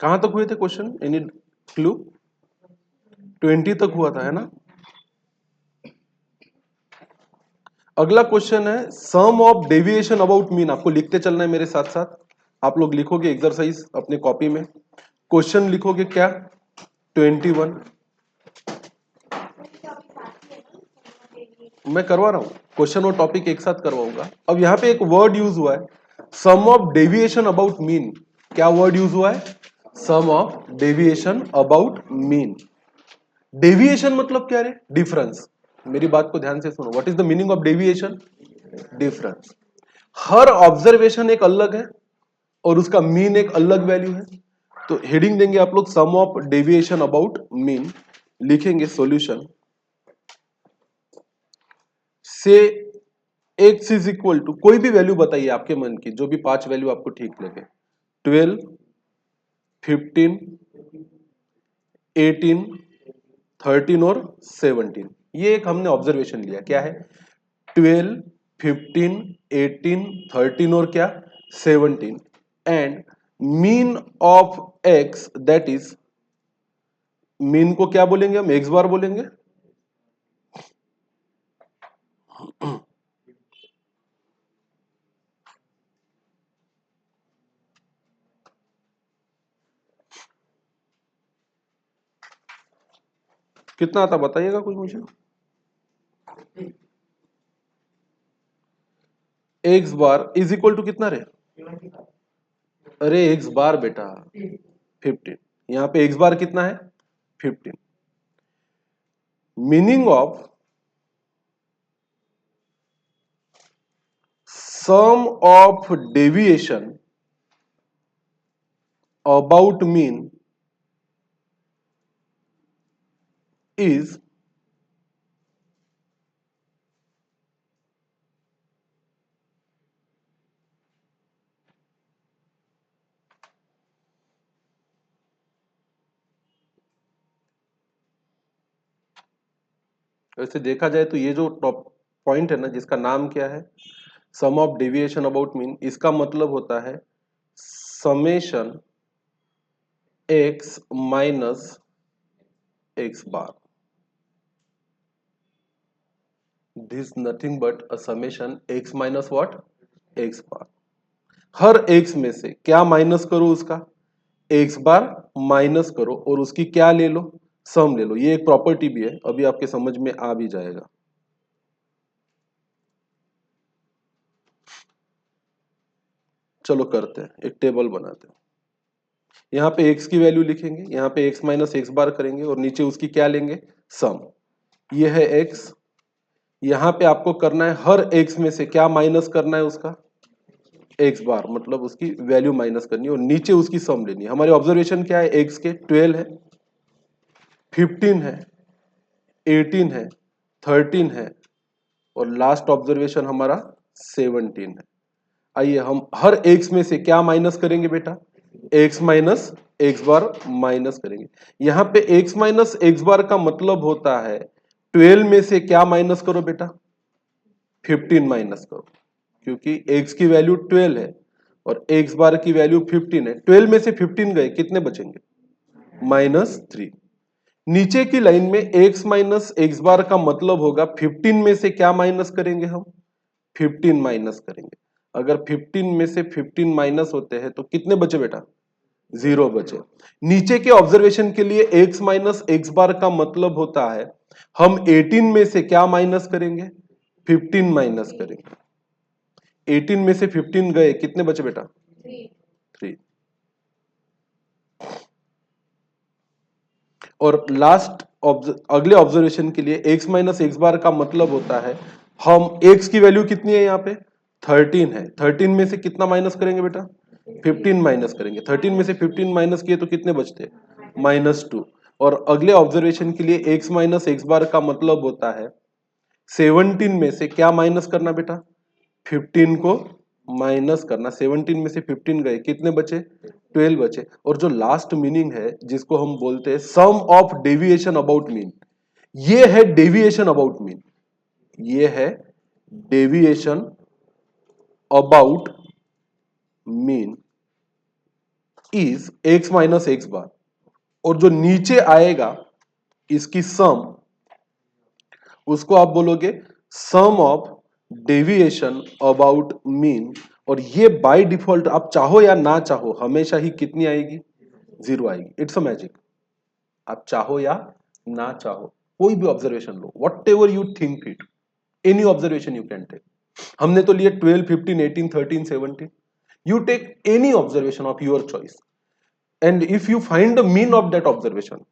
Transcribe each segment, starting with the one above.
कहां तक हुए थे क्वेश्चन, एनी क्लू? 20 तक हुआ था, है ना? अगला क्वेश्चन है sum of deviation about mean. आपको लिखते चलना है मेरे साथ साथ। आप लोग लिखोगे एक्सरसाइज अपने कॉपी में, क्वेश्चन लिखोगे क्या? 21। मैं करवा रहा हूं, क्वेश्चन और टॉपिक एक साथ करवाऊंगा। अब यहां पे एक वर्ड यूज हुआ है, sum of deviation about mean. क्या वर्ड यूज हुआ है? Sum of deviation about mean. Deviation मतलब क्या है? डिफरेंस। मेरी बात को ध्यान से सुनो, what is the meaning of deviation? Difference. Her observation एक अलग है और उसका मीन एक अलग वैल्यू है। तो हेडिंग देंगे आप लोग सम ऑफ डेविएशन अबाउट मीन, लिखेंगे सॉल्यूशन से एक्स इज इक्वल टू कोई भी वैल्यू बताइए आपके मन की, जो भी 5 वैल्यू आपको ठीक लगे। 12, 15, 18, 13 और 17। ये एक हमने ऑब्जर्वेशन लिया, क्या है? 12, 15, 18, 13 और क्या? 17। And mean of x, that is, mean को क्या बोलेंगे हम? एक्स बार बोलेंगे। कितना आता बताइएगा कोई मुझे। X bar is equal to कितना रहे? अरे एक्स बार बेटा 15। यहां पे एक्स बार कितना है? 15। Meaning of sum of deviation about mean is वैसे देखा जाए तो ये जो टॉप पॉइंट है ना, जिसका नाम क्या है? Sum of deviation about mean, इसका मतलब होता है summation x minus x bar. This nothing but a summation x minus what? X bar. Her x में से क्या माइनस करो? उसका एक्स बार माइनस करो और उसकी क्या ले लो? सम ले लो। ये एक प्रॉपर्टी भी है, अभी आपके समझ में आ भी जाएगा। चलो करते हैं, एक टेबल बनाते हैं। यहाँ पे x की वैल्यू लिखेंगे, यहाँ पे x माइनस एक्स बार करेंगे और नीचे उसकी क्या लेंगे? सम। ये है x। यहाँ पे आपको करना है हर x में से क्या माइनस करना है? उसका x बार, मतलब उसकी वैल्यू माइनस करनी है और नीचे उसकी सम लेनी है। हमारे ऑब्जर्वेशन क्या है? x के 12 है, 15 है, 18 है, 13 है और लास्ट ऑब्जर्वेशन हमारा 17 है। आइए हम हर एक्स में से क्या माइनस करेंगे बेटा? एक्स माइनस एक्स बार माइनस करेंगे। यहां पे एक्स माइनस एक्स बार का मतलब होता है 12 में से क्या माइनस करो बेटा? 15 माइनस करो, क्योंकि एक्स की वैल्यू 12 है और एक्स बार की वैल्यू 15 है। 12 में से 15 गए, कितने बचेंगे? -3। नीचे की लाइन में एक्स माइनस एक्स बार का मतलब होगा 15 में से क्या माइनस करेंगे हम? 15 माइनस करेंगे। अगर 15 में से 15 माइनस होते हैं तो कितने बचे बेटा? 0 बचे। नीचे के ऑब्जर्वेशन के लिए x माइनस एक्स बार का मतलब होता है हम 18 में से क्या माइनस करेंगे? 15 माइनस करेंगे। 18 में से 15 गए, कितने बचे बेटा? 3। और लास्ट अगले ऑब्जर्वेशन के लिए x माइनस एक्स बार का मतलब होता है हम x की वैल्यू कितनी है? यहाँ पे 13 है। 13 में से कितना माइनस करेंगे बेटा? 15 माइनस करेंगे। 13 में से 15 माइनस किए तो कितने बचते? -2। और अगले ऑब्जर्वेशन के लिए x माइनस एक्स बार का मतलब होता है 17 में से क्या माइनस करना बेटा? 15 को माइनस करना। 17 में से 15 गए, कितने बचे? 12 बचे। और जो लास्ट मीनिंग है जिसको हम बोलते हैं sum of deviation about mean, ये है डेविएशन अबाउट मीन। ये है deviation about mean is x minus x bar, और जो नीचे आएगा इसकी सम, उसको आप बोलोगे sum of deviation about mean. और ये बाय डिफॉल्ट आप चाहो या ना चाहो हमेशा ही कितनी आएगी? 0 आएगी। It's a magic. आप चाहो या ना चाहो कोई भी ऑब्जर्वेशन लो, whatever you think it, any observation you can take. हमने तो लिए 12, 15, 18, 13, 17। You take any observation of your choice, and if you find the mean of that observation,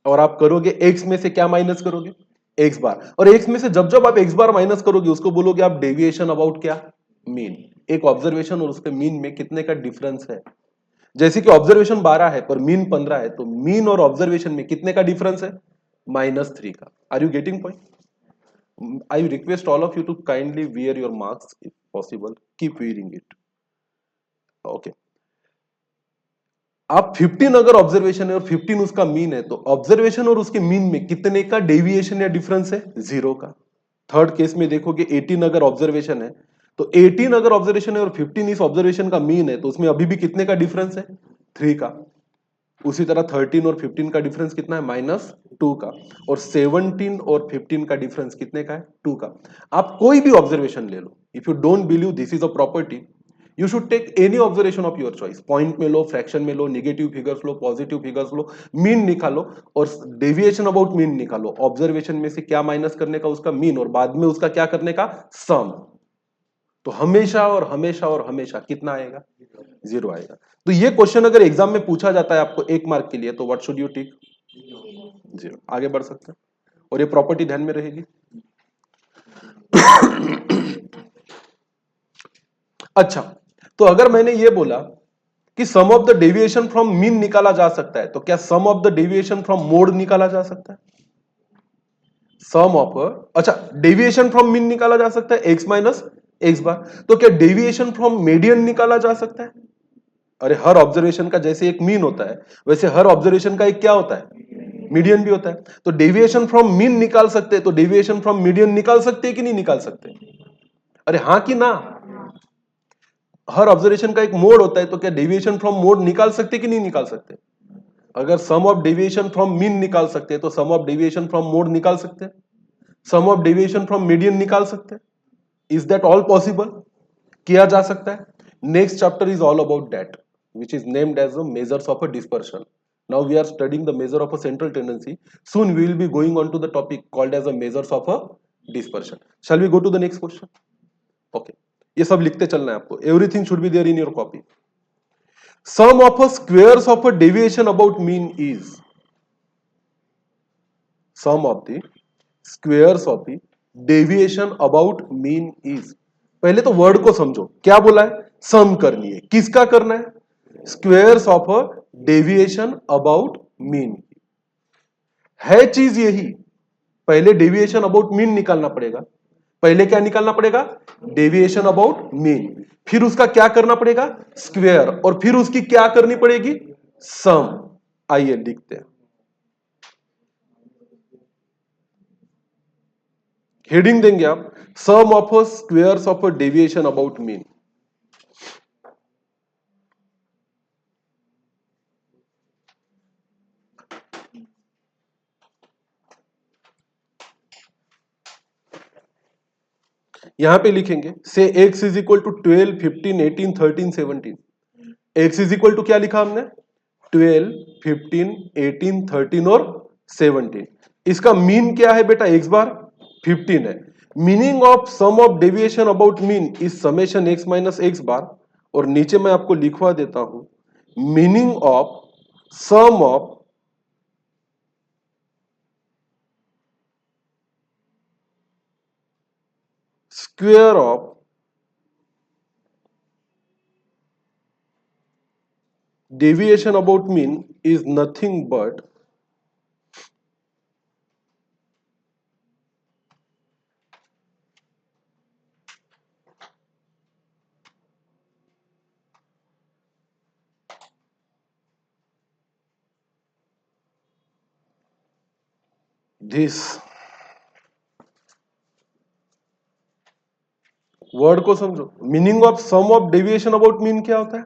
और आप करोगे x में से क्या माइनस करोगे? x बार। और x में से जब जब आप x बार माइनस करोगे उसको बोलोगे आप डेविएशन अबाउट क्या? मीन। एक ऑब्जर्वेशन और उसके मीन में कितने का डिफरेंस है? जैसे कि ऑब्जर्वेशन 12 है पर मीन 15 है, तो मीन और ऑब्जर्वेशन में कितने का डिफरेंस है? -3 का। Are you getting point? I request all of you to kindly wear your masks if possible, keep wearing it. Okay, आप 15 अगर ऑब्जर्वेशन है और 15 उसका मीन है, तो ऑब्जर्वेशन और उसके मीन में कितने का डेविएशन या डिफरेंस है? 0 का। थर्ड केस में देखोगे 18 अगर ऑब्जर्वेशन है, तो 18 अगर ऑब्जर्वेशन है और 15 इस ऑब्जर्वेशन का मीन है, तो उसमें अभी भी कितने का डिफरेंस है? 3 का। उसी तरह 13 और 15 का डिफरेंस कितना है? -2 का। और 17 और 15 का डिफरेंस कितने का है? 2 का। आप कोई भी ऑब्जर्वेशन ले लो, if you don't believe this is a property, you should take any observation of your choice. Point में लो, फ्रैक्शन में लो, नेगेटिव फिगर्स लो, पॉजिटिव फिगर्स लो, मीन निकालो और डेविएशन अबाउट मीन निकालो। ऑब्जर्वेशन में से क्या माइनस करने का? उसका मीन, और बाद में उसका क्या करने का? सम। तो हमेशा और हमेशा और हमेशा कितना आएगा? 0 आएगा। तो ये क्वेश्चन अगर एग्जाम में पूछा जाता है आपको 1 मार्क के लिए, तो व्हाट शुड यू टिक? 0। आगे बढ़ सकते हैं, और ये प्रॉपर्टी ध्यान में रहेगी। अच्छा, तो अगर मैंने ये बोला कि sum of the deviation from mean निकाला जा सकता है, तो क्या sum of the deviation from mode निकाला जा सकता है? सम ऑफ, अच्छा, डेविएशन फ्रॉम मीन निकाला जा सकता है एक्स माइनस एक्स बार। तो क्या डेविएशन फ्रॉम मीडियन निकाला जा सकता है? अरे हर ऑब्जर्वेशन का जैसे एक मीन होता है, वैसे हर ऑब्जर्वेशन का एक क्या होता है? मीडियन भी होता है। तो डेविएशन फ्रॉम मीन निकाल सकते हैं, तो डेविएशन फ्रॉम मीडियन निकाल सकते हैं कि नहीं निकाल सकते? अरे हाँ कि ना? हर ऑब्जर्वेशन का एक मोड होता है, तो क्या डेविएशन फ्रॉम मोड निकाल सकते कि नहीं निकाल सकते? अगर सम ऑफ डेविएशन फ्रॉम मीन निकाल सकते हैं, तो sum of deviation from mode निकाल सकते हैं, sum of deviation from median निकाल सकते हैं। Is that all possible? किया जा सकता है। Next chapter is all about that, which is named as the measures of a dispersion. Now we are studying the measure of a central tendency. Soon we will be going on to the topic called as a measures of a dispersion. Shall we go to the next question? Okay. ये सब लिखते चलना है आपको. Everything should be there in your copy. Sum of a squares of a deviation about mean is, sum of the squares of the deviation about mean is. पहले तो word को समझो, क्या बोला है? सम करनी है। किसका करना है? Squares of a deviation about mean. है चीज यही, पहले डेविएशन अबाउट मीन निकालना पड़ेगा। पहले क्या निकालना पड़ेगा? Deviation about mean. फिर उसका क्या करना पड़ेगा? स्क्वेयर। और फिर उसकी क्या करनी पड़ेगी? सम। आइए लिखते हैं। हेडिंग देंगे आप, sum of a squares of a deviation about mean. यहां पे लिखेंगे से x is equal to 12, 15, 18, 13, 17। x is equal to क्या लिखा हमने? 12, 15, 18, 13 और 17। इसका मीन क्या है बेटा? x बार 15 है। Meaning of sum of deviation about mean is summation x minus x bar. और नीचे मैं आपको लिखवा देता हूं, meaning of sum of square of deviation about mean is nothing but this। Word को समझो, meaning of sum of deviation about mean क्या होता है?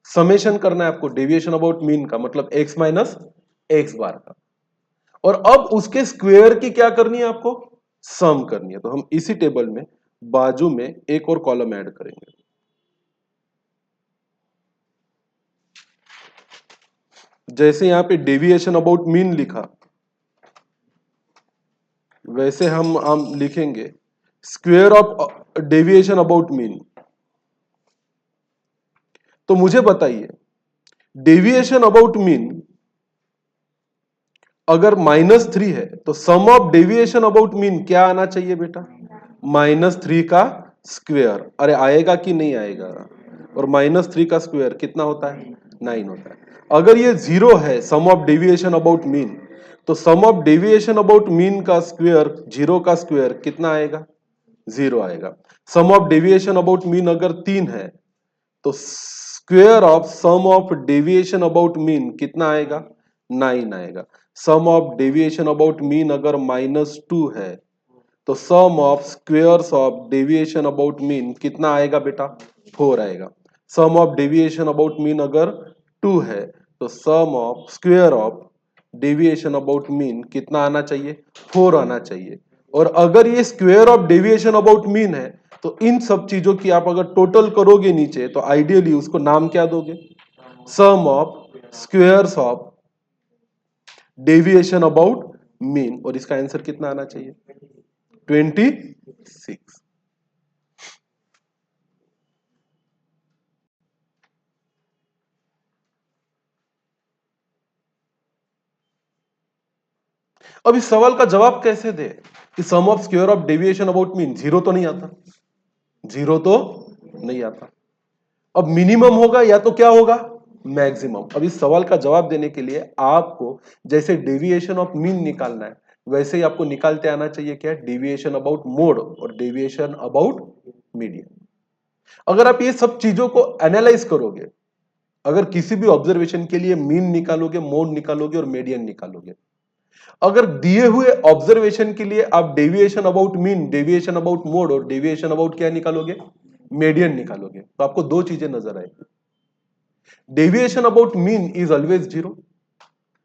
समेशन करना है आपको डेविएशन अबाउट मीन का, मतलब x माइनस एक्स बार का, और अब उसके स्क्वायर की क्या करनी है आपको, सम करनी है। तो हम इसी टेबल में बाजू में एक और कॉलम ऐड करेंगे। जैसे यहां पे डेविएशन अबाउट मीन लिखा, वैसे हम लिखेंगे square of deviation about mean. तो मुझे बताइए डेविएशन अबाउट मीन अगर -3 है तो sum of deviation about mean क्या आना चाहिए बेटा, -3 का स्क्वायर। अरे आएगा कि नहीं आएगा, और -3 का स्क्वायर कितना होता है, 9 होता है। अगर ये 0 है sum of deviation about mean, तो sum of deviation about mean का स्क्वायर 0 का स्क्वायर कितना आएगा, 0 आएगा। Sum of deviation about mean अगर 3 है तो square of sum of deviation about mean कितना आएगा, 9 आएगा। Sum of deviation about mean अगर -2 है तो sum of squares of deviation about mean कितना आएगा बेटा, 4 आएगा। Sum of deviation about mean अगर 2 है तो sum of square of deviation about mean कितना आना चाहिए, 4 आना चाहिए। और अगर ये square of deviation about mean है तो इन सब चीजों की आप अगर टोटल करोगे नीचे तो आइडियली उसको नाम क्या दोगे, sum of squares of deviation about mean, और इसका आंसर कितना आना चाहिए, 26। अब इस सवाल का जवाब कैसे दे कि sum of square of deviation about mean, zero तो नहीं आता, जीरो तो नहीं आता। अब मिनिमम होगा या तो क्या होगा, मैक्सिमम। अब इस सवाल का जवाब देने के लिए आपको जैसे डेविएशन ऑफ मीन निकालना है वैसे ही आपको निकालते आना चाहिए क्या, डेविएशन अबाउट मोड और डेविएशन अबाउट मीडियन। अगर आप ये सब चीजों को एनालाइज करोगे, अगर किसी भी ऑब्जर्वेशन के लिए मीन निकालोगे, मोड निकालोगे और मीडियन निकालोगे, अगर दिए हुए ऑब्जर्वेशन के लिए आप deviation about mean, deviation about mode और डेविएशन अबाउट क्या निकालोगे, मीडियन निकालोगे, तो आपको दो चीजें नजर आएगी। Deviation about mean is always 0,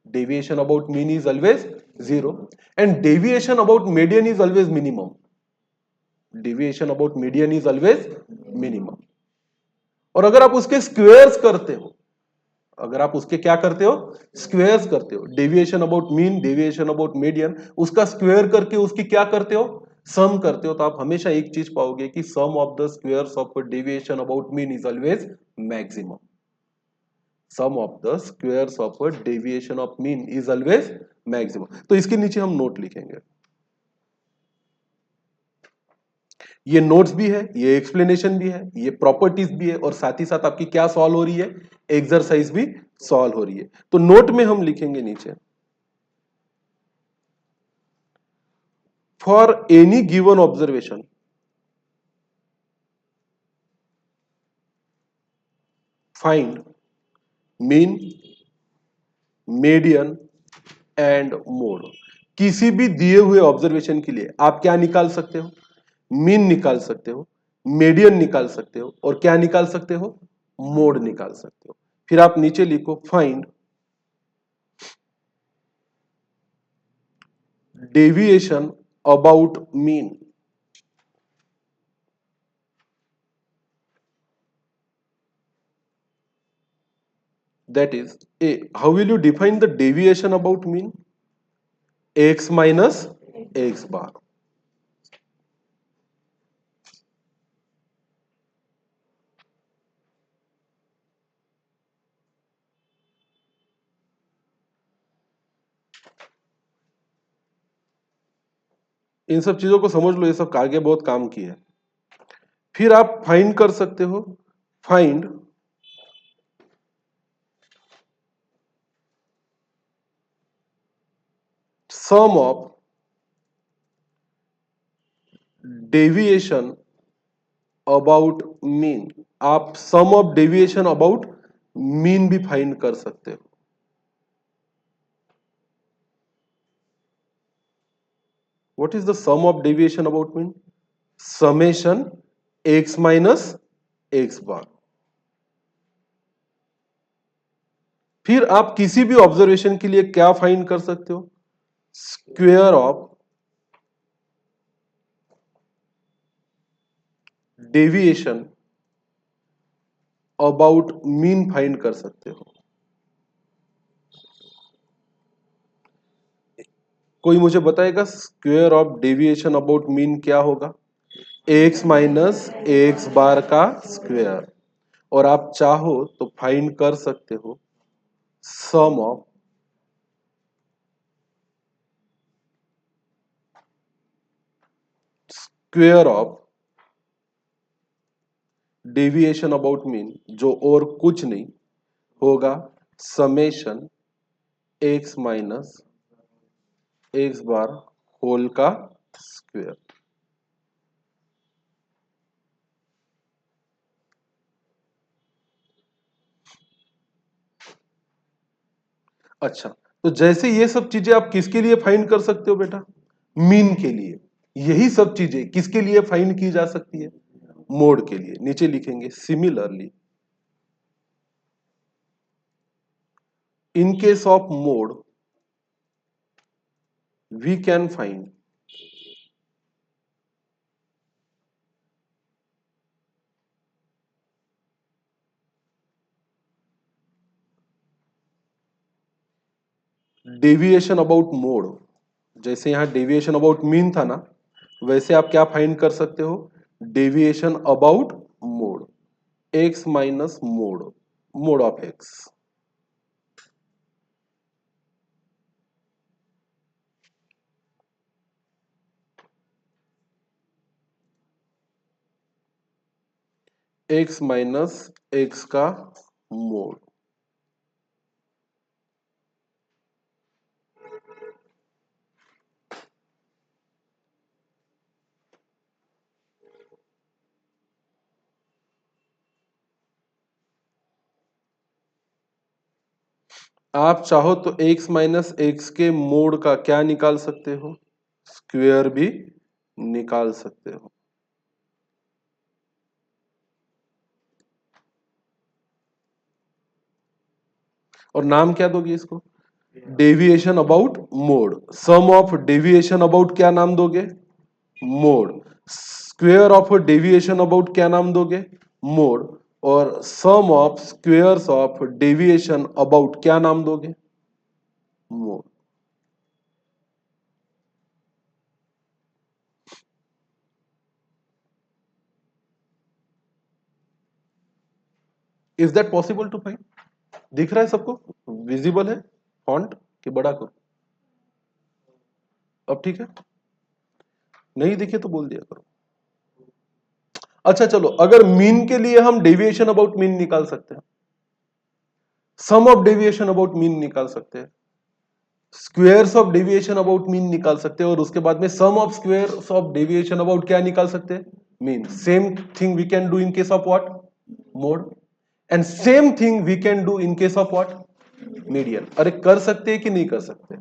deviation about mean is always 0, and deviation about median is always minimum, deviation about median is always minimum। और अगर आप उसके स्क्वेयर्स करते हो, अगर आप उसके क्या करते हो, स्क्वेयर्स करते हो, deviation about mean, deviation about median, उसका स्क्वेयर करके उसकी क्या करते हो, सम करते हो, तो आप हमेशा एक चीज पाओगे कि sum of the squares of deviation about mean is always maximum. Sum of the squares of deviation of mean is always maximum. तो इसके नीचे हम नोट लिखेंगे, ये नोट्स भी है, ये एक्सप्लेनेशन भी है, ये प्रॉपर्टीज भी है, और साथ ही साथ आपकी क्या सॉल्व हो रही है, एक्सरसाइज भी सॉल्व हो रही है। तो नोट में हम लिखेंगे नीचे, for any given observation find mean, median and mode. किसी भी दिए हुए ऑब्जर्वेशन के लिए आप क्या निकाल सकते हो, मीन निकाल सकते हो, मीडियन निकाल सकते हो, और क्या निकाल सकते हो, मोड निकाल सकते हो। फिर आप नीचे लिखो find deviation about mean. That is, how will you define the deviation about mean, x minus x bar। इन सब चीजों को समझ लो, ये सब आगे बहुत काम की है। फिर आप फाइंड कर सकते हो, find sum of deviation about mean. आप sum of deviation about mean भी फाइंड कर सकते हो। What is the sum of deviation about mean, summation x minus x bar. फिर आप किसी भी ऑब्जर्वेशन के लिए क्या फाइंड कर सकते हो? Square of deviation about mean find कर सकते हो। कोई मुझे बताएगा square of deviation about mean क्या होगा? एक्स माइनस एक्स बार का स्क्वेयर। और आप चाहो तो फाइंड कर सकते हो sum of square of deviation about mean, जो और कुछ नहीं होगा summation x minus x bar whole का स्क्वेयर। अच्छा, तो जैसे ये सब चीजें आप किसके लिए फाइंड कर सकते हो बेटा? मीन के लिए। यही सब चीजें किसके लिए फाइंड की जा सकती है? मोड के लिए। नीचे लिखेंगे similarly in case of mode we can find deviation about mode. जैसे यहां डेविएशन अबाउट मीन था ना, वैसे आप क्या फाइंड कर सकते हो? Deviation about mode, x minus mode, mode of x. X minus x का मोड। आप चाहो तो x माइनस एक्स के मोड का क्या निकाल सकते हो? स्क्वेयर भी निकाल सकते हो। और नाम क्या दोगे इसको? Deviation about mode. Sum of deviation about क्या नाम दोगे? Mode. Square of deviation about क्या नाम दोगे? मोड। और sum of squares of deviation about क्या नाम दोगे? Mode. Is that possible to find? दिख रहा है सबको? विजिबल है फॉन्ट कि बड़ा करो? अब ठीक है? नहीं दिखे तो बोल दिया करो। अच्छा चलो, अगर मीन के लिए हम डेविएशन अबाउट मीन निकाल सकते हैं, sum of deviation about mean निकाल सकते हैं, squares of deviation about mean निकाल सकते हैं, और उसके बाद में sum of squares of deviation about क्या निकाल सकते हैं? Mean. Same thing we can do in case of what? Mode. And same thing we can do in case of what? Median. अरे कर सकते हैं कि नहीं कर सकते?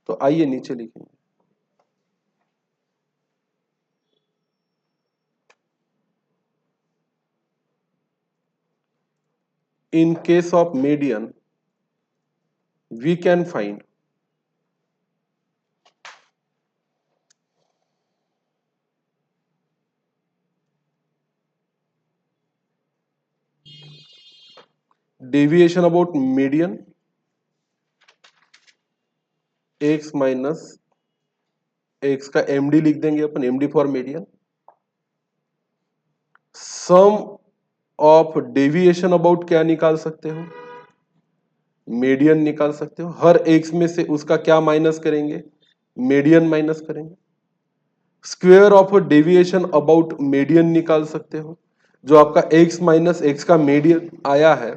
तो आइए नीचे लिखेंगे। In case of median, we can find deviation about median x minus x का md लिख देंगे अपन, md for median. Sum of deviation about क्या निकाल सकते हो? मीडियन निकाल सकते हो। हर x में से उसका क्या माइनस करेंगे? मीडियन माइनस करेंगे। Square of deviation about median निकाल सकते हो। जो आपका x माइनस एक्स का मीडियन आया है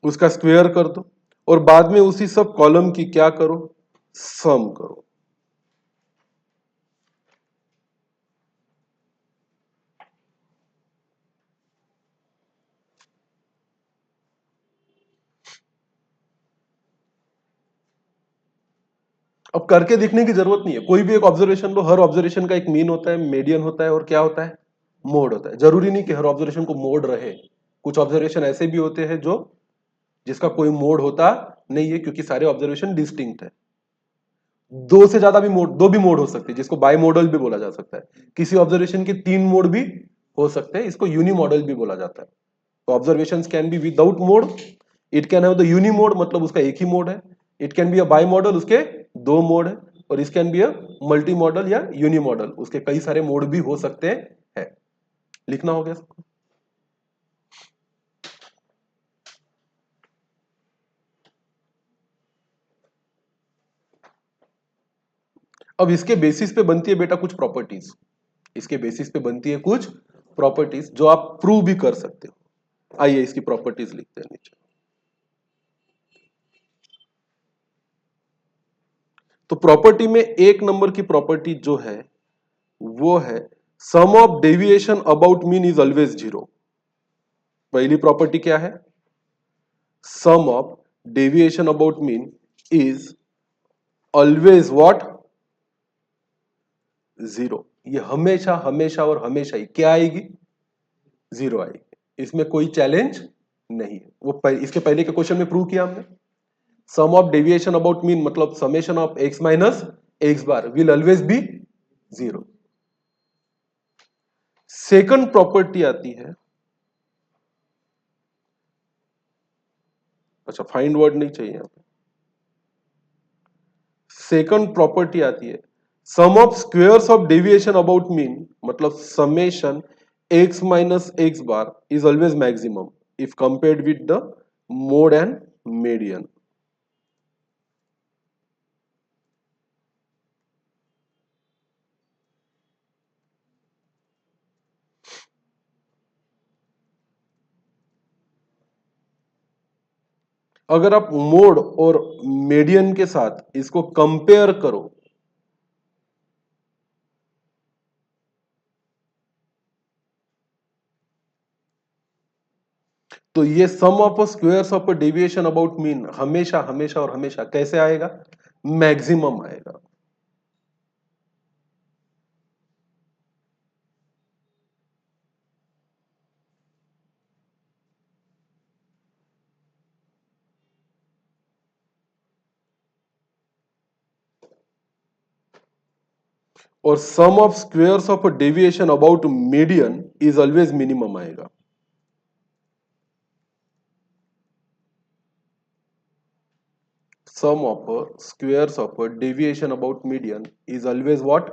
उसका स्क्वेयर कर दो, और बाद में उसी सब कॉलम की क्या करो? सम करो। अब करके दिखने की जरूरत नहीं है, कोई भी एक ऑब्जर्वेशन लो, हर ऑब्जर्वेशन का एक मीन होता है, मीडियन होता है, और क्या होता है? मोड होता है। जरूरी नहीं कि हर ऑब्जर्वेशन को मोड रहे, कुछ ऑब्जर्वेशन ऐसे भी होते हैं जो जिसका कोई मोड होता नहीं है, क्योंकि सारे ऑब्जर्वेशन डिस्टिंक्ट है। दो से ज्यादा भी मोड, दो भी मोड हो सकते हैं, जिसको बाई मॉडल भी बोला जा सकता है। किसी ऑब्जर्वेशन के तीन मोड भी हो सकते हैं, इसको यूनी मॉडल भी बोला जाता है। तो observation can be without mode, it can have the uni mode, मतलब उसका एक ही मोड है। It can be a bimodal, उसके दो मोड है। और इस can be a multimodal या यूनी मॉडल, उसके कई सारे मोड भी हो सकते हैं। लिखना हो गया सबको? अब इसके बेसिस पे बनती है बेटा कुछ प्रॉपर्टीज, इसके बेसिस पे बनती है कुछ प्रॉपर्टीज जो आप प्रूव भी कर सकते हो। आइए इसकी प्रॉपर्टीज लिखते हैं नीचे। तो प्रॉपर्टी में एक नंबर की प्रॉपर्टी जो है वो है sum of deviation about mean is always zero. पहली प्रॉपर्टी क्या है? Sum of deviation about mean is always what? Zero. ये हमेशा हमेशा और हमेशा ही क्या आएगी? जीरो आएगी। इसमें कोई चैलेंज नहीं है। वो इसके पहले के क्वेश्चन में प्रूव किया हमने। सम ऑफ डेविएशन अबाउट मीन मतलब summation of x minus x bar will always be zero. Second property आती है, अच्छा फाइंड वर्ड नहीं चाहिए यहां पे। सेकंड प्रॉपर्टी आती है sum of squares of deviation about mean मतलब summation x minus x bar is always maximum if compared with the mode and median. अगर आप मोड और मीडियन के साथ इसको कंपेयर करो तो ये sum of squares of deviation about mean हमेशा हमेशा और हमेशा कैसे आएगा? मैक्सिमम आएगा। और sum of squares of deviation about median is always minimum आएगा। Sum of squares of deviation about median is always what?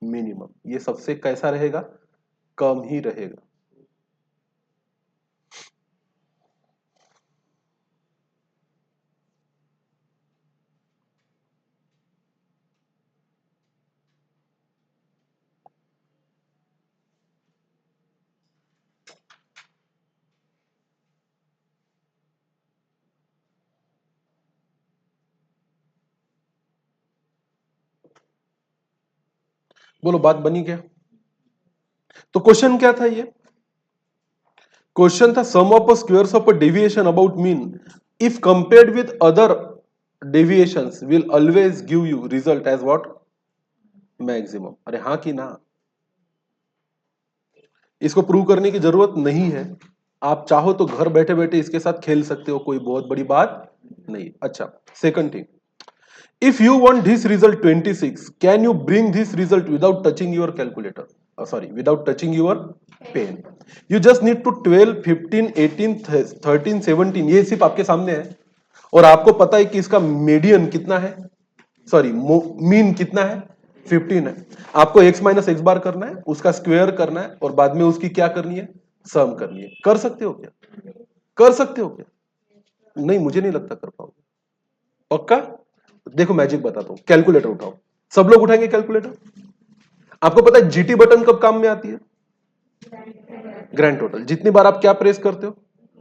Minimum. ये सबसे कैसा रहेगा? कम ही रहेगा। बोलो बात बनी क्या? तो क्वेश्चन क्या था? ये क्वेश्चन था sum of squares of deviation about mean if compared with other deviations will always give you result as what? Maximum. अरे हाँ कि ना? इसको प्रूव करने की जरूरत नहीं है। आप चाहो तो घर बैठे बैठे इसके साथ खेल सकते हो, कोई बहुत बड़ी बात नहीं। अच्छा, second thing, if you want this result 26, can you bring this result without touching your calculator? Sorry, without touching your pen? You just need to 12, 15, 18, 13, 17, ये सिर्फ आपके सामने है और आपको पता है कि इसका मीडियन कितना है, सॉरी मीन कितना है? 15 है। आपको x माइनस एक्स बार करना है, उसका स्क्वायर करना है और बाद में उसकी क्या करनी है? सम करनी है। कर सकते हो क्या? कर सकते हो क्या? नहीं, मुझे नहीं लगता कर पाओगे। पक्का? देखो मैजिक बताता हूं, कैलकुलेटर उठाओ। सब लोग उठाएंगे कैलकुलेटर। आपको पता है जीटी बटन कब काम में आती है? Grand total. जितनी बार आप क्या प्रेस करते हो?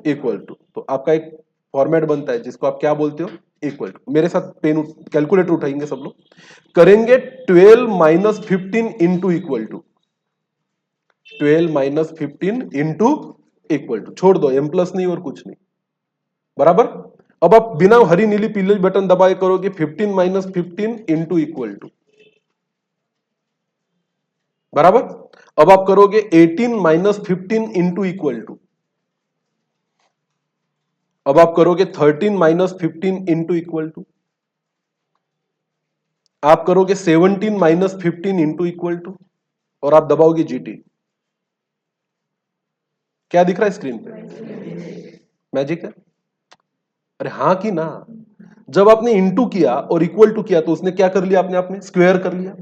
Equal to. तो आपका एक फॉर्मेट बनता है जिसको आप क्या बोलते हो? Equal to. मेरे साथ पेन कैलकुलेटर उठाएंगे सब लोग, करेंगे 12 minus 15 into equal to. 12 minus 15 into equal to. छोड़ दो, एम प्लस नहीं और कुछ नहीं, बराबर। अब आप बिना हरी नीली पीली बटन दबाए करोगे 15 माइनस 15 इंटू इक्वल टू, बराबर। अब आप करोगे 18 माइनस 15 इंटू इक्वल टू, अब आप करोगे 13 माइनस 15 इंटू इक्वल टू, आप करोगे 17 माइनस 15 इंटू इक्वल टू, और आप दबाओगे जीटी। क्या दिख रहा है स्क्रीन पे? मैजिक है। अरे हाँ कि ना? जब आपने इंटू किया और इक्वल टू किया तो उसने क्या कर लिया, अपने आप में स्क्वायर कर लिया,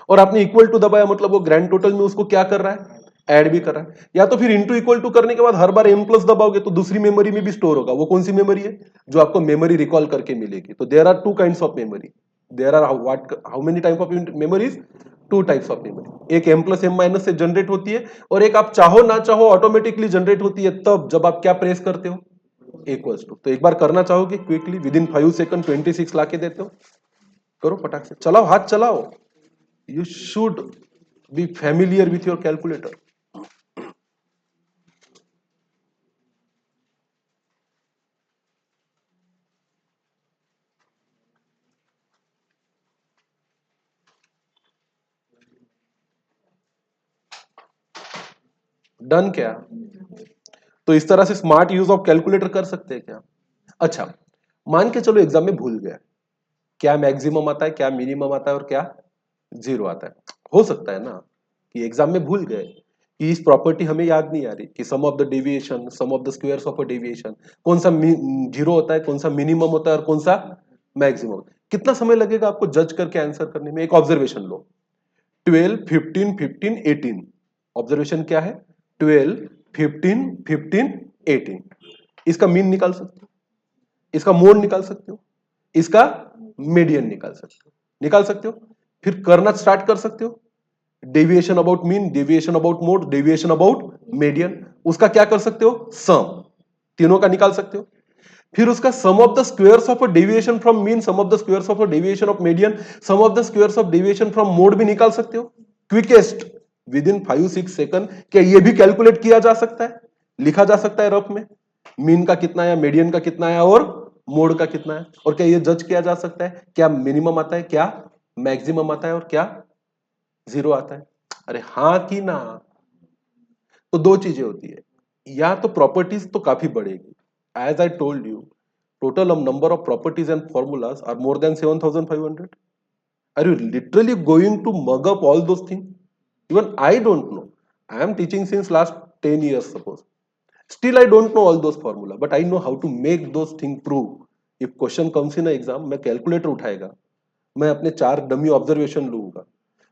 और आपने इक्वल टू दबाया मतलब वो ग्रैंड टोटल में उसको क्या कर रहा है, ऐड भी कर रहा है। या तो फिर इंटू इक्वल टू करने के बाद हर बार m प्लस दबाओगे तो दूसरी मेमोरी में भी स्टोर होगा। वो कौन सी मेमोरी है? जो आपको मेमोरी रिकॉल करके मिलेगी। तो there are two kinds of memory, there are how many type of memories? Two types of memory. एक m प्लस m माइनस से जनरेट होती है, और एक आप चाहो ना चाहो ऑटोमेटिकली जनरेट होती है तब जब आप क्या प्रेस करते हो, इक्वल्स टू। तो एक बार करना चाहोगे क्विकली, विद इन 5 सेकंड 26 लाके देते हो? करो फटाक से, चलाओ, हाथ चलाओ। You should be familiar with your calculator. Done क्या? तो इस तरह से स्मार्ट यूज ऑफ कैलकुलेटर कर सकते हैं क्या? अच्छा, मान के चलो एग्जाम में भूल गया, क्या मैक्सिमम आता है, क्या मिनिमम आता है, और क्या जीरो आता है। हो सकता है ना कि एग्जाम में भूल गए कि इस प्रॉपर्टी हमें याद नहीं आ रही कि sum of the deviation, sum of the squares of a deviation, कौन सा जीरो होता है, कौन सा मिनिमम होता है, और कौन सा मैक्सिमम। कितना समय लगेगा आपको जज करके आंसर करने में? एक ऑब्जर्वेशन लो, 12 15 15 18। ऑब्जर्वेशन क्या है? 12 15 15 18। इसका मीन निकाल सकते हो, इसका मोड निकाल सकते हो, इसका मीडियन निकाल सकते हो, निकाल सकते हो। फिर करना स्टार्ट कर सकते हो, deviation about mean, deviation about mode, deviation about median. उसका क्या कर सकते हो, सम, तीनों का निकाल सकते हो। फिर उसका sum of the squares of a deviation from mean, sum of the squares of a deviation of median, sum of the squares of deviation from mode भी निकाल सकते हो। Quickest, within 5-6 second. क्या ये भी कैलकुलेट किया जा सकता है, लिखा जा सकता है रफ में, मीन का कितना है, मीडियन का कितना है, और मोड का कितना है। और क्या ये जज किया जा सकता है क्या मिनिमम आता है, क्या मैक्सिमम आता है, और क्या जीरो आता है? अरे हाँ कि ना? तो दो चीजें होती है, या तो प्रॉपर्टीज तो काफी बढ़ेगी। As I told you, total number of properties and formulas are more than 7500. Are you literally going to mug up all those things? Even I don't know. I am teaching since last 10 years suppose. Still I don't know all those formula, but I know how to make those things prove. If question comes in an exam, मैं calculator उठाएगा, मैं अपने 4 dummy observation लूंगा,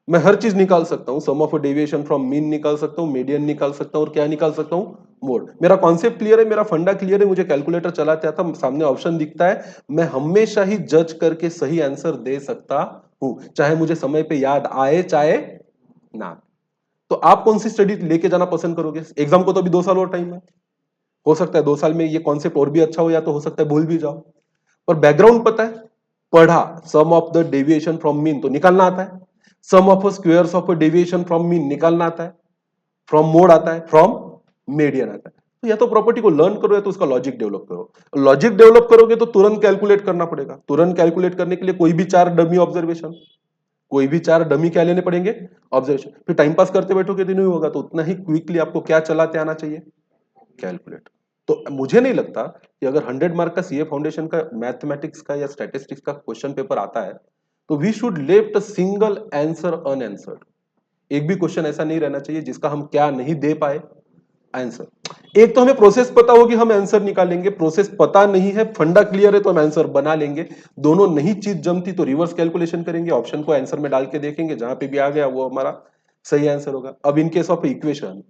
मैं हर चीज निकाल सकता हूँ। सम ऑफ डेविएशन फ्रॉम मीन निकाल सकता हूँ, मीडियन निकाल सकता हूँ, और क्या निकाल सकता हूँ, मोड। मेरा कॉन्सेप्ट क्लियर है, मेरा फंडा क्लियर है, मुझे कैलकुलेटर चलाते आता, सामने ऑप्शन दिखता है, मैं हमेशा ही जज करके सही आंसर दे सकता हूं, चाहे मुझे समय पे याद आए चाहे ना। तो आप कौन सी स्टडी लेके जाना पसंद करोगे? एग्जाम को तो अभी 2 साल और टाइम है, हो सकता है 2 साल में ये कॉन्सेप्ट और भी अच्छा हो, या तो हो सकता है भूल भी जाओ। पर बैकग्राउंड पता है, पढ़ा, sum of the deviation from mean तो निकालना आता है, sum of squares of deviation from mean निकालना आता है, फ्रॉम मोड आता है, फ्रॉम मीडियन आता है। तो या तो प्रॉपर्टी को लर्न करो, या तो उसका लॉजिक डेवलप करो। लॉजिक डेवलप करोगे तो तुरंत कैलकुलेट करना पड़ेगा, तुरंत कैलकुलेट करने के लिए कोई भी 4 डमी ऑब्जर्वेशन, कोई भी 4 डमी क्या लेने पड़ेंगे, ऑब्जर्वेशन। फिर टाइम पास करते बैठोगे तो नहीं होगा, तो उतना ही क्विकली आपको क्या चलाते आना चाहिए, कैलकुलेट। तो मुझे नहीं लगता कि अगर 100 मार्क का सीए फाउंडेशन का मैथमेटिक्स का या स्टैटिस्टिक्स का क्वेश्चन पेपर आता है तो we should left a single answer unanswered. एक भी क्वेश्चन ऐसा नहीं रहना चाहिए जिसका हम क्या नहीं दे पाए आंसर। एक तो हमें प्रोसेस पता होगी, हम आंसर निकालेंगे, प्रोसेस पता नहीं है, फंडा क्लियर है तो हम आंसर बना लेंगे। दोनों नहीं चीज जमती तो रिवर्स कैलकुलेशन करेंगे, ऑप्शन को आंसर में डाल के देखेंगे, जहां पे भी आ गया वो हमारा सही आंसर होगा। अब in case of equation,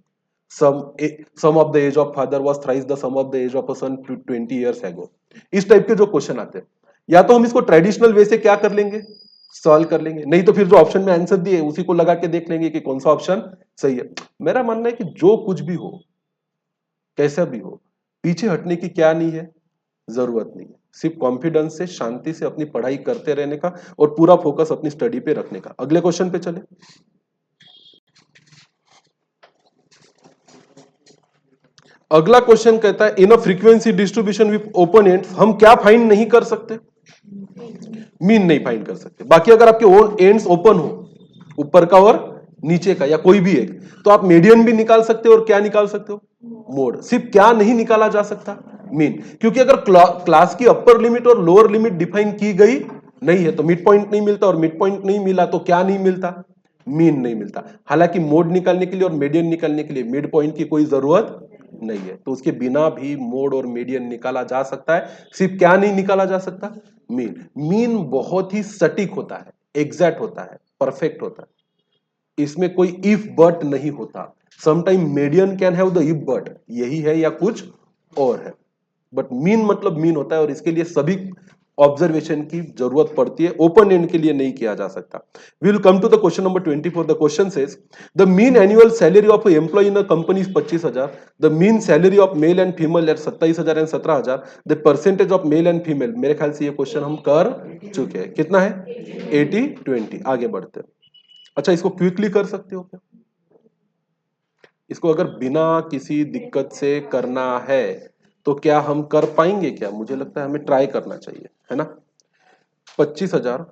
sum of the age of father was thrice the sum of the age of a son 20 years ago, इस टाइप के जो क्वेश्चन आते हैं, या तो हम इसको ट्रेडिशनल वे से क्या कर लेंगे, सॉल्व कर लेंगे, नहीं तो फिर जो ऑप्शन में आंसर दिए उसी को लगा के देख लेंगे कि कौन सा ऑप्शन सही है। मेरा मानना है कि जो कुछ भी हो, कैसा भी हो, पीछे हटने की क्या नहीं है, जरूरत नहीं है। सिर्फ कॉन्फिडेंस से, शांति से अपनी पढ़ाई करते रहने का, और पूरा फोकस अपनी स्टडी पे रखने का। अगले क्वेश्चन पे चले। अगला क्वेश्चन कहता है, in a frequency distribution with open ends हम क्या फाइंड नहीं कर सकते, मीन नहीं फाइंड कर सकते। बाकी अगर आपके एंड्स ओपन हो, ऊपर का और नीचे का, या कोई भी एक, तो आप मीडियन भी निकाल सकते हो, और क्या निकाल सकते हो, मोड। सिर्फ क्या नहीं निकाला जा सकता, मीन, क्योंकि अगर क्लास की अपर लिमिट और लोअर लिमिट डिफाइन की गई नहीं है तो मिड पॉइंट नहीं मिलता, और मिड पॉइंट नहीं मिला तो क्या नहीं मिलता, मीन नहीं मिलता। हालांकि मोड निकालने के लिए और मीडियन निकालने के लिए मिड पॉइंट की कोई जरूरत नहीं है, तो उसके बिना भी मोड और मीडियन निकाला जा सकता है। सिर्फ क्या नहीं निकाला जा सकता, मीन। मीन बहुत ही सटीक होता है, एग्जैक्ट होता है, परफेक्ट होता है, इसमें कोई इफ बट नहीं होता। Sometime median can have the if but, यही है या कुछ और है, बट मीन मतलब मीन होता है, और इसके लिए सभी ऑब्जर्वेशन की जरूरत पड़ती है, ओपन एंड के लिए नहीं किया जा सकता। We will come to the question number 24। The question says the mean annual salary of employ in a company is 25,000, the mean salary of male and female at 27,000 and 17,000, the percentage of male and female. मेरे ख्याल से ये question हम कर चुके हैं। कितना है, 80-20। आगे बढ़ते हैं। अच्छा, इसको क्विकली कर सकते हो क्या? इसको अगर बिना किसी दिक्कत से करना है तो क्या हम कर पाएंगे क्या? मुझे लगता है हमें ट्राई करना चाहिए, है ना। 25,000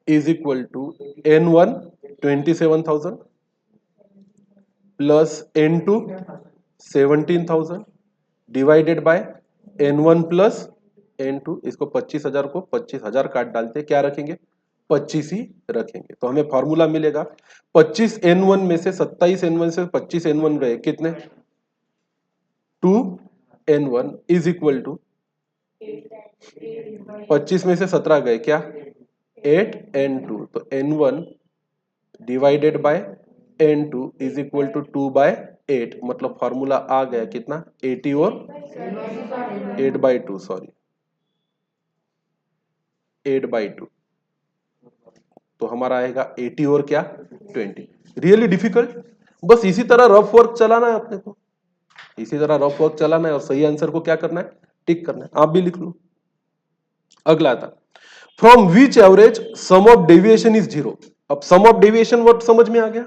is equal to N1 27,000 plus N2 17,000 divided by N1 plus N2। इसको 25,000 को 25,000 काट डालते, क्या रखेंगे, 25 ही रखेंगे, तो हमें फॉर्मूला मिलेगा 25N1 में से 27N1 से 25N1 गए कितने, 2N1 इज इक्वल टू 25 में से 17 गए क्या, 8N2, तो N1 divided by N2 is equal to 2/8, मतलब फॉर्मूला आ गया कितना, 80 और 8/2, सॉरी 8/2, तो हमारा आएगा 80 और क्या 20। रियली डिफिकल्ट, बस इसी तरह रफ वर्क चलाना है अपने को, इसी तरह रफ वर्क चलाना है, और सही आंसर को क्या करना है, टिक करना है। आप भी लिख लो। अगला था from which average some of deviation is 0। अब सम ऑफ डेविएशन वर्ड समझ में आ गया।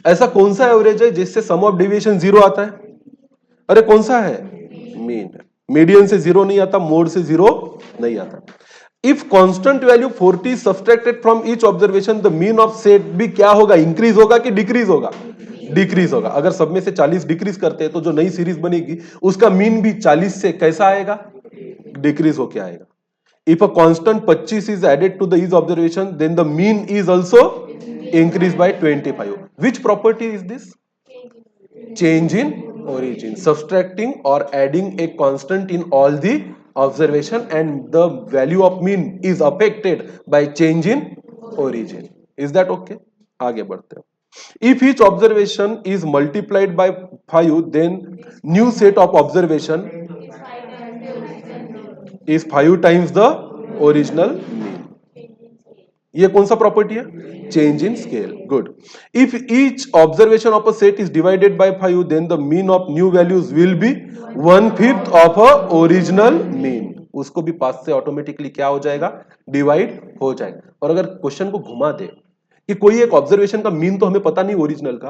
ऐसा कौन सा एवरेज है जिससे सम ऑफ डेविएशन 0 आता है? अरे कौन सा है, मीन है। मीडियन से 0 नहीं आता, मोड से 0 नहीं आता। If constant value 40 subtracted from each observation, the mean of set भी क्या होगा, इंक्रीज होगा कि डिक्रीज होगा, डिक्रीज होगा। अगर सब में से 40 डिक्रीज करते हैं तो जो नई सीरीज बनेगी उसका मीन भी 40 से कैसा आएगा, डिक्रीज होके आएगा। If a constant 25 is added to the each observation, then the mean is also increased by 25. Which property is this? Change in origin. Subtracting or adding a constant in all the observation, and the value of mean is affected by change in origin. Is that okay? आगे बढ़ते हैं। If each observation is multiplied by 5, then new set of observation is 5 times the original mean. ये कौन सा property है, change in scale. Good. If each observation of a set is divided by 5, then the mean of new values will be 1/5 of a original mean. उसको भी 5 से automatically क्या हो जाएगा, डिवाइड हो जाएगा। और अगर क्वेश्चन को घुमा दे कि कोई एक ऑब्जर्वेशन का मीन तो हमें पता नहीं ओरिजिनल का,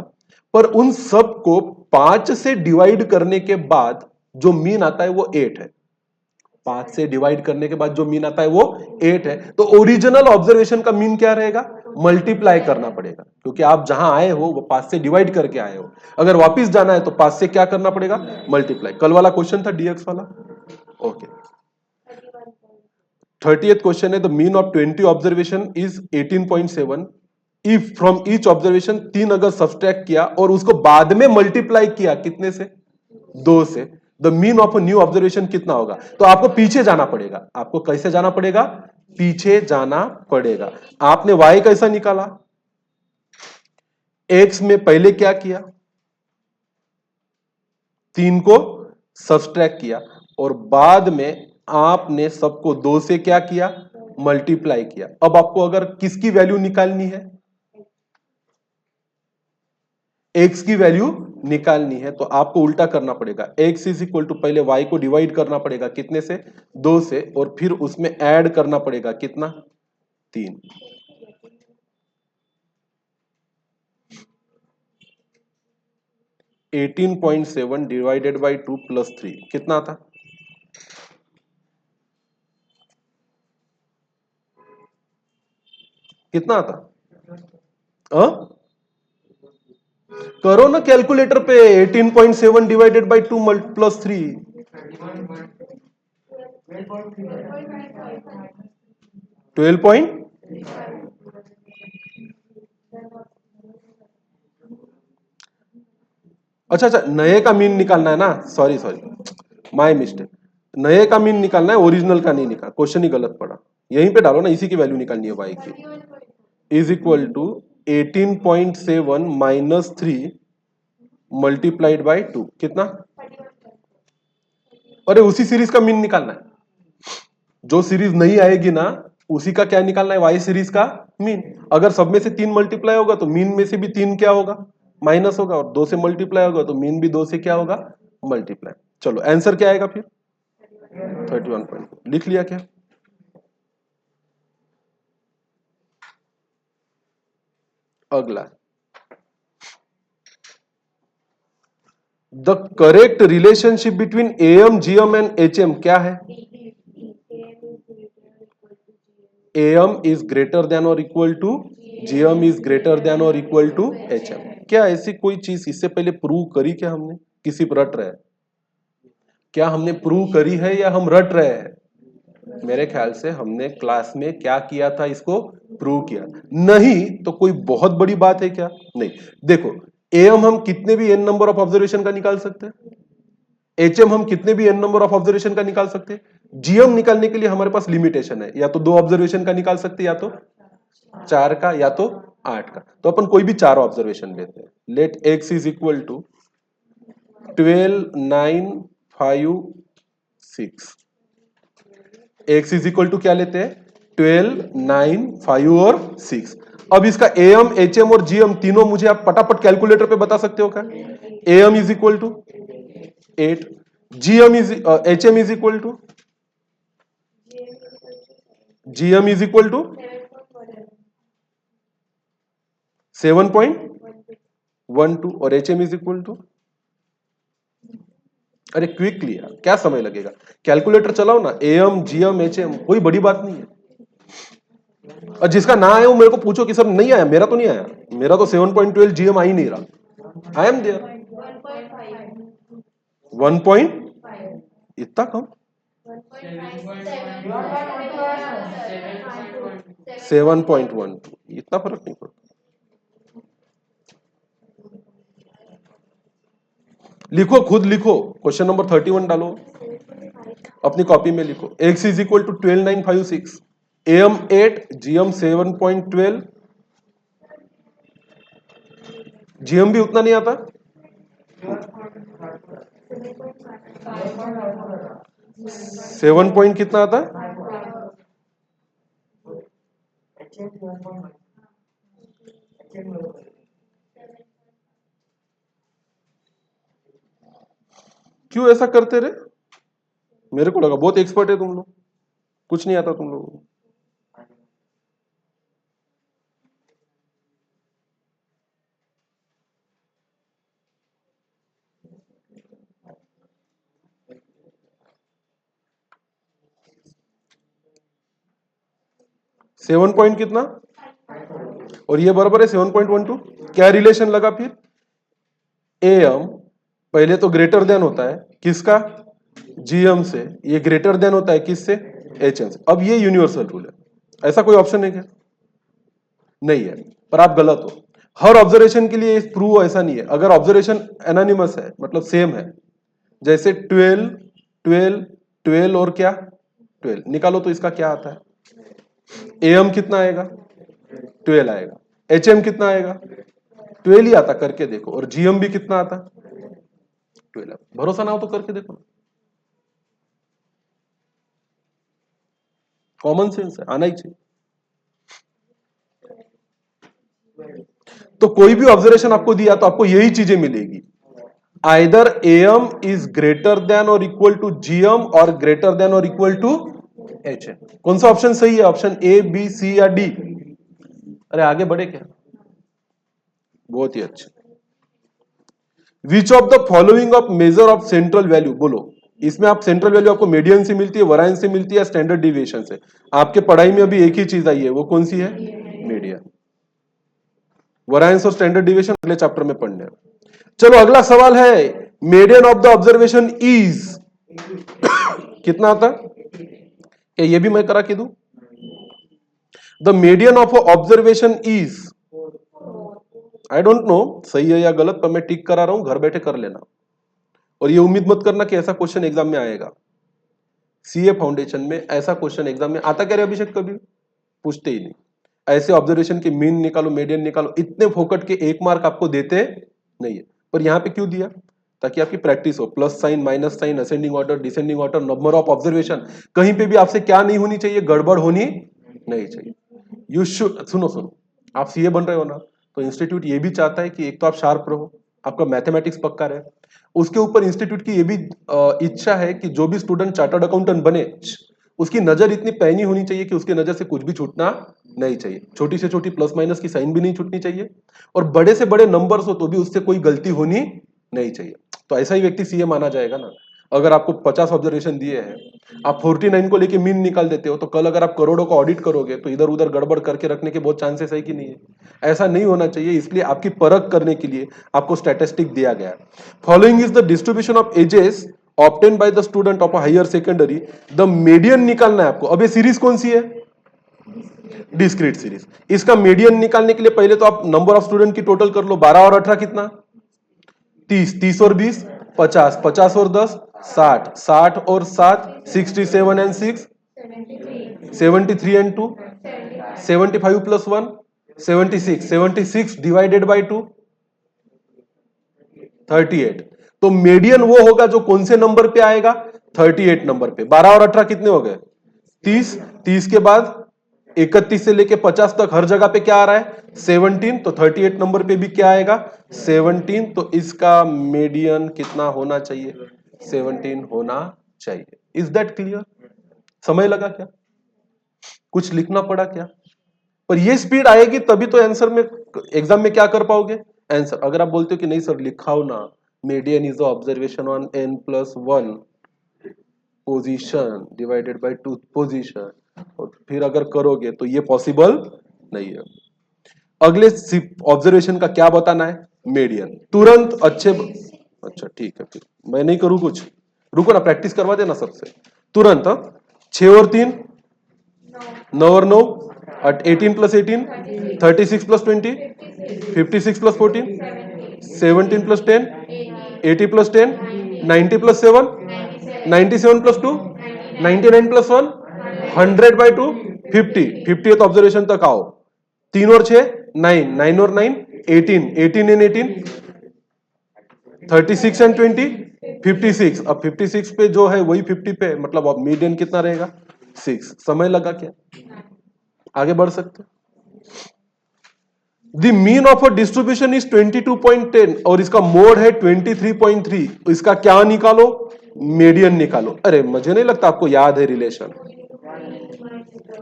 पर उन सब को 5 से डिवाइड करने के बाद जो मीन आता है वो 8 है, 5 से डिवाइड करने के बाद जो मीन आता है वो 8 है, तो ओरिजिनल ऑब्जर्वेशन का मीन क्या रहेगा, मल्टीप्लाई करना पड़ेगा, क्योंकि आप जहां आए हो वो 5 से डिवाइड करके आए हो। अगर वापस जाना है तो 5 से क्या करना पड़ेगा, मल्टीप्लाई। कल वाला क्वेश्चन था डीएक्स वाला। ओके। 30th क्वेश्चन है the mean of 20 observation is 18.7। If from each observation 3 अगर सब्सट्रैक्ट किया और उसको बाद में मल्टीप्लाई किया कितने से, 2 से, the mean of new observation कितना होगा? तो आपको पीछे जाना पड़ेगा। आपको कैसे जाना पड़ेगा, पीछे जाना पड़ेगा। आपने y कैसा निकाला, x में पहले क्या किया, 3 को सब्सट्रैक्ट किया, और बाद में आपने सबको 2 से क्या किया, मल्टीप्लाई किया। अब आपको अगर किसकी वैल्यू निकालनी है, x की वैल्यू निकालनी है, तो आपको उल्टा करना पड़ेगा। x इज इक्वल टू पहले y को डिवाइड करना पड़ेगा कितने से, 2 से, और फिर उसमें ऐड करना पड़ेगा कितना, 3। 18.7 डिवाइडेड बाई 2 प्लस 3 कितना था, कितना था, करो ना कैलकुलेटर पे 18.7 डिवाइडेड बाई 2 प्लस 3 12 अच्छा अच्छा, नए का मीन निकालना है ना, सॉरी सॉरी माय मिस्टेक। नए का मीन निकालना है, ओरिजिनल का नहीं निकाल, क्वेश्चन ही गलत पड़ा। यहीं पे डालो ना, इसी की वैल्यू निकालनी है y की, is equal to 18.7 minus 3 multiplied by 2 कितना। अरे उसी सीरीज का मीन निकालना है, जो सीरीज नहीं आएगी ना उसी का क्या निकालना है, वाई सीरीज का मीन। अगर सब में से 3 मल्टीप्लाई होगा तो मीन में से भी 3 क्या होगा, माइनस होगा, और 2 से मल्टीप्लाई होगा तो मीन भी 2 से क्या होगा, मल्टीप्लाई। चलो आंसर क्या आएगा फिर, 31.2 लिख लिया क्या। अगला, the correct relationship between M GM and HM क्या है। एम इज ग्रेटर देन और equal to GM is greater than और इक्वल टू एचएम। क्या ऐसी कोई चीज इससे पहले प्रूव करी क्या हमने, किसी पर रट रहे हैं क्या, हमने प्रूव करी है या हम रट रहे हैं। मेरे ख्याल से हमने क्लास में क्या किया था, इसको प्रूव किया। नहीं तो कोई बहुत बड़ी बात है क्या, नहीं। देखो एम हम कितने भी एन नंबर ऑफ ऑब्जर्वेशन का निकाल सकते हैं, एचएम हम कितने भी एन नंबर ऑफ ऑब्जर्वेशन का निकाल सकते हैं। जीएम निकालने के लिए हमारे पास लिमिटेशन है, या तो 2 ऑब्जर्वेशन का निकाल सकते हैं, या तो 4 का, या तो 8 का। तो अपन कोई भी 4 ऑब्जर्वेशन लेते हैं। Let X is equal to 12 9 5 6। X is equal to क्या लेते हैं, 12 9 5 और 6। अब इसका एम एचएम और जीएम तीनों मुझे आप फटाफट कैलकुलेटर पे बता सकते हो क्या। M is equal to 8, GM is HM is equal to, GM is equal to 7.12 और एचएम इज इक्वल टू, अरे क्विकली यार क्या समय लगेगा, कैलकुलेटर चलाओ ना। एम जीएम एचएम कोई बड़ी बात नहीं है। और जिसका ना आया वो मेरे को पूछो कि सर नहीं आया, मेरा तो नहीं आया, मेरा तो 7.12 जीएम आ ही नहीं रहा। आई एम देयर 1 इतना कम, 7.12 इतना फर्क नहीं पड़ता। लिखो खुद लिखो, क्वेश्चन नंबर 31 डालो अपनी कॉपी में, लिखो X is equal to 12 9 5 6, M 8 GM 7.12, GM भी उतना नहीं आता, 7 पॉइंट कितना आता है, क्यों ऐसा करते रहे। मेरे को लगा बहुत एक्सपर्ट है तुम लोग, कुछ नहीं आता तुम लोगों को। सेवन पॉइंट कितना, और ये बराबर है 7.12। क्या रिलेशन लगा फिर, एम पहले तो ग्रेटर देन होता है किसका, जीएम से, ये ग्रेटर देन होता है किससे, एचएम से। अब ये यूनिवर्सल रूल है, ऐसा कोई ऑप्शन है क्या, नहीं है, पर आप गलत हो। हर ऑब्जर्वेशन के लिए प्रूव ऐसा नहीं है। अगर ऑब्जर्वेशन एनोनिमस है मतलब सेम है, जैसे 12 12 12 और क्या 12 निकालो तो इसका क्या आता है, एम कितना आएगा 12 आएगा, एचएम कितना आएगा 12 ही आता, करके देखो। और जीएम भी कितना आता, 12। भरोसा ना हो तो करके देखो, कॉमन सेंस है, आना ही चाहिए। तो कोई भी ऑब्जर्वेशन आपको दिया तो आपको यही चीजें मिलेगी, either M is greater than और इक्वल टू जीएम और ग्रेटर देन और इक्वल टू एचएम। कौन सा ऑप्शन सही है, ऑप्शन ए बी सी या डी। अरे आगे बढ़े क्या, बहुत ही अच्छा। Which of the following of measure of central value, बोलो इसमें आप सेंट्रल वैल्यू आपको मीडियन से मिलती है, वरायन से मिलती है, स्टैंडर्ड डिविएशन से। आपके पढ़ाई में अभी एक ही चीज आई है, वो कौन सी है, मीडियन। वेरिएंस और स्टैंडर्ड डिविएशन अगले चैप्टर में पढ़ने हैं। चलो अगला सवाल है, median of the observation is कितना आता? क्या ये भी मैं करा के दूं? The median of observation is, I don't know सही है या गलत, पर मैं टिक करा रहा हूं, घर बैठे कर लेना। और ये उम्मीद मत करना कि ऐसा क्वेश्चन एग्जाम में आएगा। सीए फाउंडेशन में ऐसा क्वेश्चन एग्जाम में आता क्या रे अभिषेक? कभी पूछते ही नहीं। ऐसे ऑब्जर्वेशन के मीन निकालो, मीडियन निकालो, इतने फोकट के 1 मार्क आपको देते नहीं है। पर यहां पे क्यों दिया? ताकि आपकी प्रैक्टिस हो। Plus sign, minus sign, ascending order, descending order, number of observation, कहीं पे भी आपसे क्या नहीं होनी चाहिए? गड़बड़ होनी नहीं चाहिए। यू शुड, सुनो, आप सीए बन रहे हो ना, तो इंस्टीट्यूट ये भी चाहता है कि एक तो आप शार्प रहो, आपका मैथमेटिक्स पक्का रहे, उसके ऊपर इंस्टीट्यूट की ये भी इच्छा है कि जो भी स्टूडेंट चार्टर्ड अकाउंटेंट बने, उसकी नजर इतनी पैनी होनी चाहिए कि उसकी नजर से कुछ भी छूटना नहीं चाहिए। छोटी से छोटी प्लस माइनस की साइन भी नहीं छूटनी चाहिए, और बड़े से बड़े नंबर्स हो तो भी उससे कोई गलती होनी नहीं चाहिए। तो ऐसा ही व्यक्ति सीए माना जाएगा ना। अगर आपको 50 ऑब्जर्वेशन दिए हैं, आप 49 को लेके मीन निकाल देते हो, तो कल अगर आप करोड़ों को ऑडिट करोगे तो इधर उधर गड़बड़ करके रखने के बहुत चांसेस है कि नहीं है? ऐसा नहीं होना चाहिए। इसलिए आपकी परख करने के लिए आपको स्टैटिस्टिक दिया गया है। Following is the distribution of ages obtain by the student of higher secondary, the median निकालना है आपको। अब ये सीरीज कौन सी है? Discrete series. इसका मीडियन निकालने के लिए पहले तो आप नंबर ऑफ स्टूडेंट की टोटल कर लो। 12 और 18 कितना? 30, 30 और 20 50, 50 और 10 60, 60 और 7 67 and 6 73 and 2 75 plus 1 76, 76 divided by 2 38। तो मीडियन वो होगा जो कौन से नंबर पे आएगा? 38 नंबर पे। 12 और 18 कितने हो गए? 30, 30 के बाद 31 से लेके 50 तक हर जगह पे क्या आ रहा है? 17। तो 38 नंबर पे भी क्या आएगा? 17। तो इसका मीडियन कितना होना चाहिए? 17 होना चाहिए। Is that clear? समय लगा क्या? कुछ लिखना पड़ा क्या? पर ये स्पीड आएगी तभी तो आंसर में, एग्जाम में क्या कर पाओगे? आंसर। अगर आप बोलते हो कि नहीं सर लिखाओ ना, median is observation on n plus 1 position divided by 2 position, और फिर अगर करोगे तो ये पॉसिबल नहीं है। अगले ऑब्जर्वेशन का क्या बताना है? मीडियन। तुरंत अच्छा ठीक है, फिर मैं नहीं करूं कुछ, रुको ना, प्रैक्टिस करवा देना सबसे तुरंत। 6 और 3 9 और 9 18 plus 18 36 plus 20 56 plus 14 17 plus 10 80 plus 10 90 plus 7 97 plus 2 99 plus 1 100 by 2 50। 50th observation तक आओ। 3 और 6 9, 9 और 9 18, 18 एंड 18 36 एंड 20 56। अब 56 पे जो है वही 50 पे, मतलब अब मीडियन कितना रहेगा? 6। समय लगा क्या? आगे बढ़ सकते। The mean of a distribution is 22.10 और इसका मोड है 23.3। तो इसका क्या निकालो? मीडियन निकालो। अरे मुझे नहीं लगता आपको याद है रिलेशन।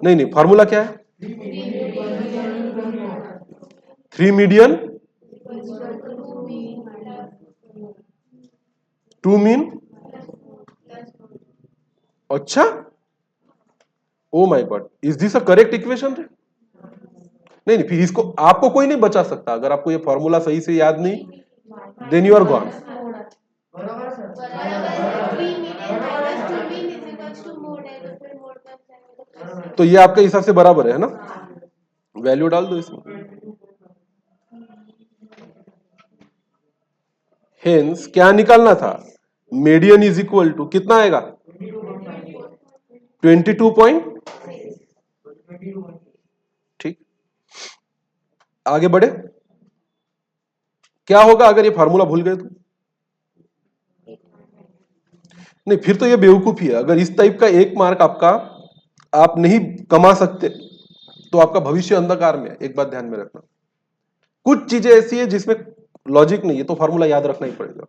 नहीं, फार्मूला क्या है? 3 मीडियन 2 मीन। अच्छा, oh my god, is this a correct equation? नहीं, फिर इसको आपको कोई नहीं बचा सकता। अगर आपको ये फॉर्मूला सही से याद नहीं, देन यू आर गॉन। तो ये आपके हिसाब से बराबर है ना? वैल्यू डाल दो इसमें। हेंस क्या निकालना था? मीडियन इज इक्वल टू कितना आएगा? 22 ठीक। आगे बढ़े। क्या होगा अगर ये फार्मूला भूल गए तो? नहीं, फिर तो ये बेवकूफी है। अगर इस टाइप का 1 मार्क आपका आप नहीं कमा सकते तो आपका भविष्य अंधकार में है। एक बात ध्यान में रखना, कुछ चीजें ऐसी है जिसमें लॉजिक नहीं है, तो फार्मूला याद रखना ही पड़ेगा।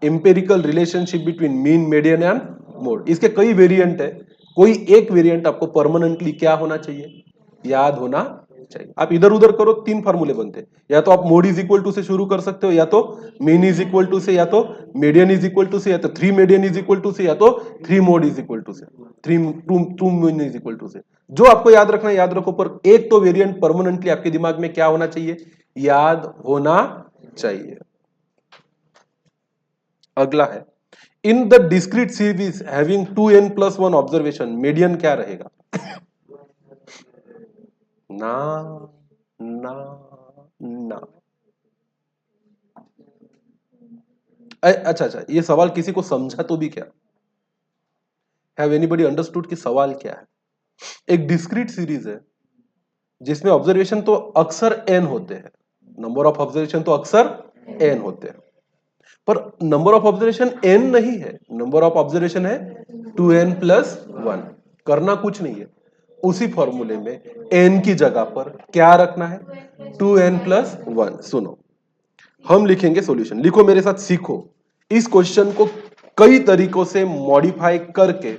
Empirical relationship between mean, median and mode, इसके कई वेरिएंट है। कोई एक वेरिएंट आपको परमानेंटली क्या होना चाहिए? याद होना चाहिए। आप इधर उधर करो 3 फार्मूले बनते हैं। या तो आप मोड इज इक्वल टू से शुरू कर सकते हो, या तो मीन इज इक्वल टू से, या तो मीडियन इज इक्वल टू से, या तो 3 मीडियन इज इक्वल टू से, या तो 3 मोड इज इक्वल टू से, 2 मीन इज इक्वल टू से। जो आपको याद रखना याद रखो, पर एक तो वेरिएंट परमानेंटली आपके दिमाग में क्या होना चाहिए? याद होना चाहिए। अगला है, in the discrete series having 2n+1 observation median क्या रहेगा? ना ना ना। अच्छा अच्छा, ये सवाल किसी को समझा तो भी क्या? हैव एनीबॉडी अंडरस्टूड कि सवाल क्या है? एक डिस्क्रीट सीरीज है जिसमें ऑब्जर्वेशन तो अक्सर n होते हैं, नंबर ऑफ ऑब्जर्वेशन तो अक्सर n होते हैं, पर नंबर ऑफ ऑब्जर्वेशन n नहीं है, नंबर ऑफ ऑब्जर्वेशन है 2n+1। करना कुछ नहीं है, उसी फॉर्मूले में n की जगह पर क्या रखना है? 2n+1। सुनो, हम लिखेंगे सॉल्यूशन, लिखो मेरे साथ, सीखो। इस क्वेश्चन को कई तरीकों से मॉडिफाई करके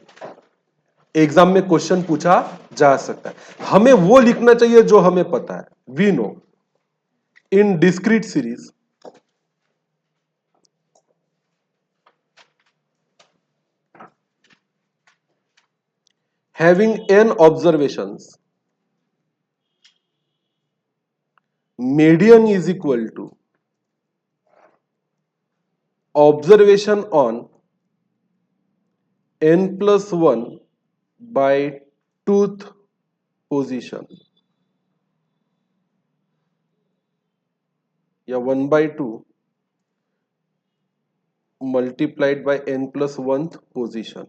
एग्जाम में क्वेश्चन पूछा जा सकता है। हमें वो लिखना चाहिए जो हमें पता है। We know in discrete series having n observations, median is equal to observation on n+1 by tooth position या 1/2 मल्टीप्लाइड बाय n+1 पोजीशन।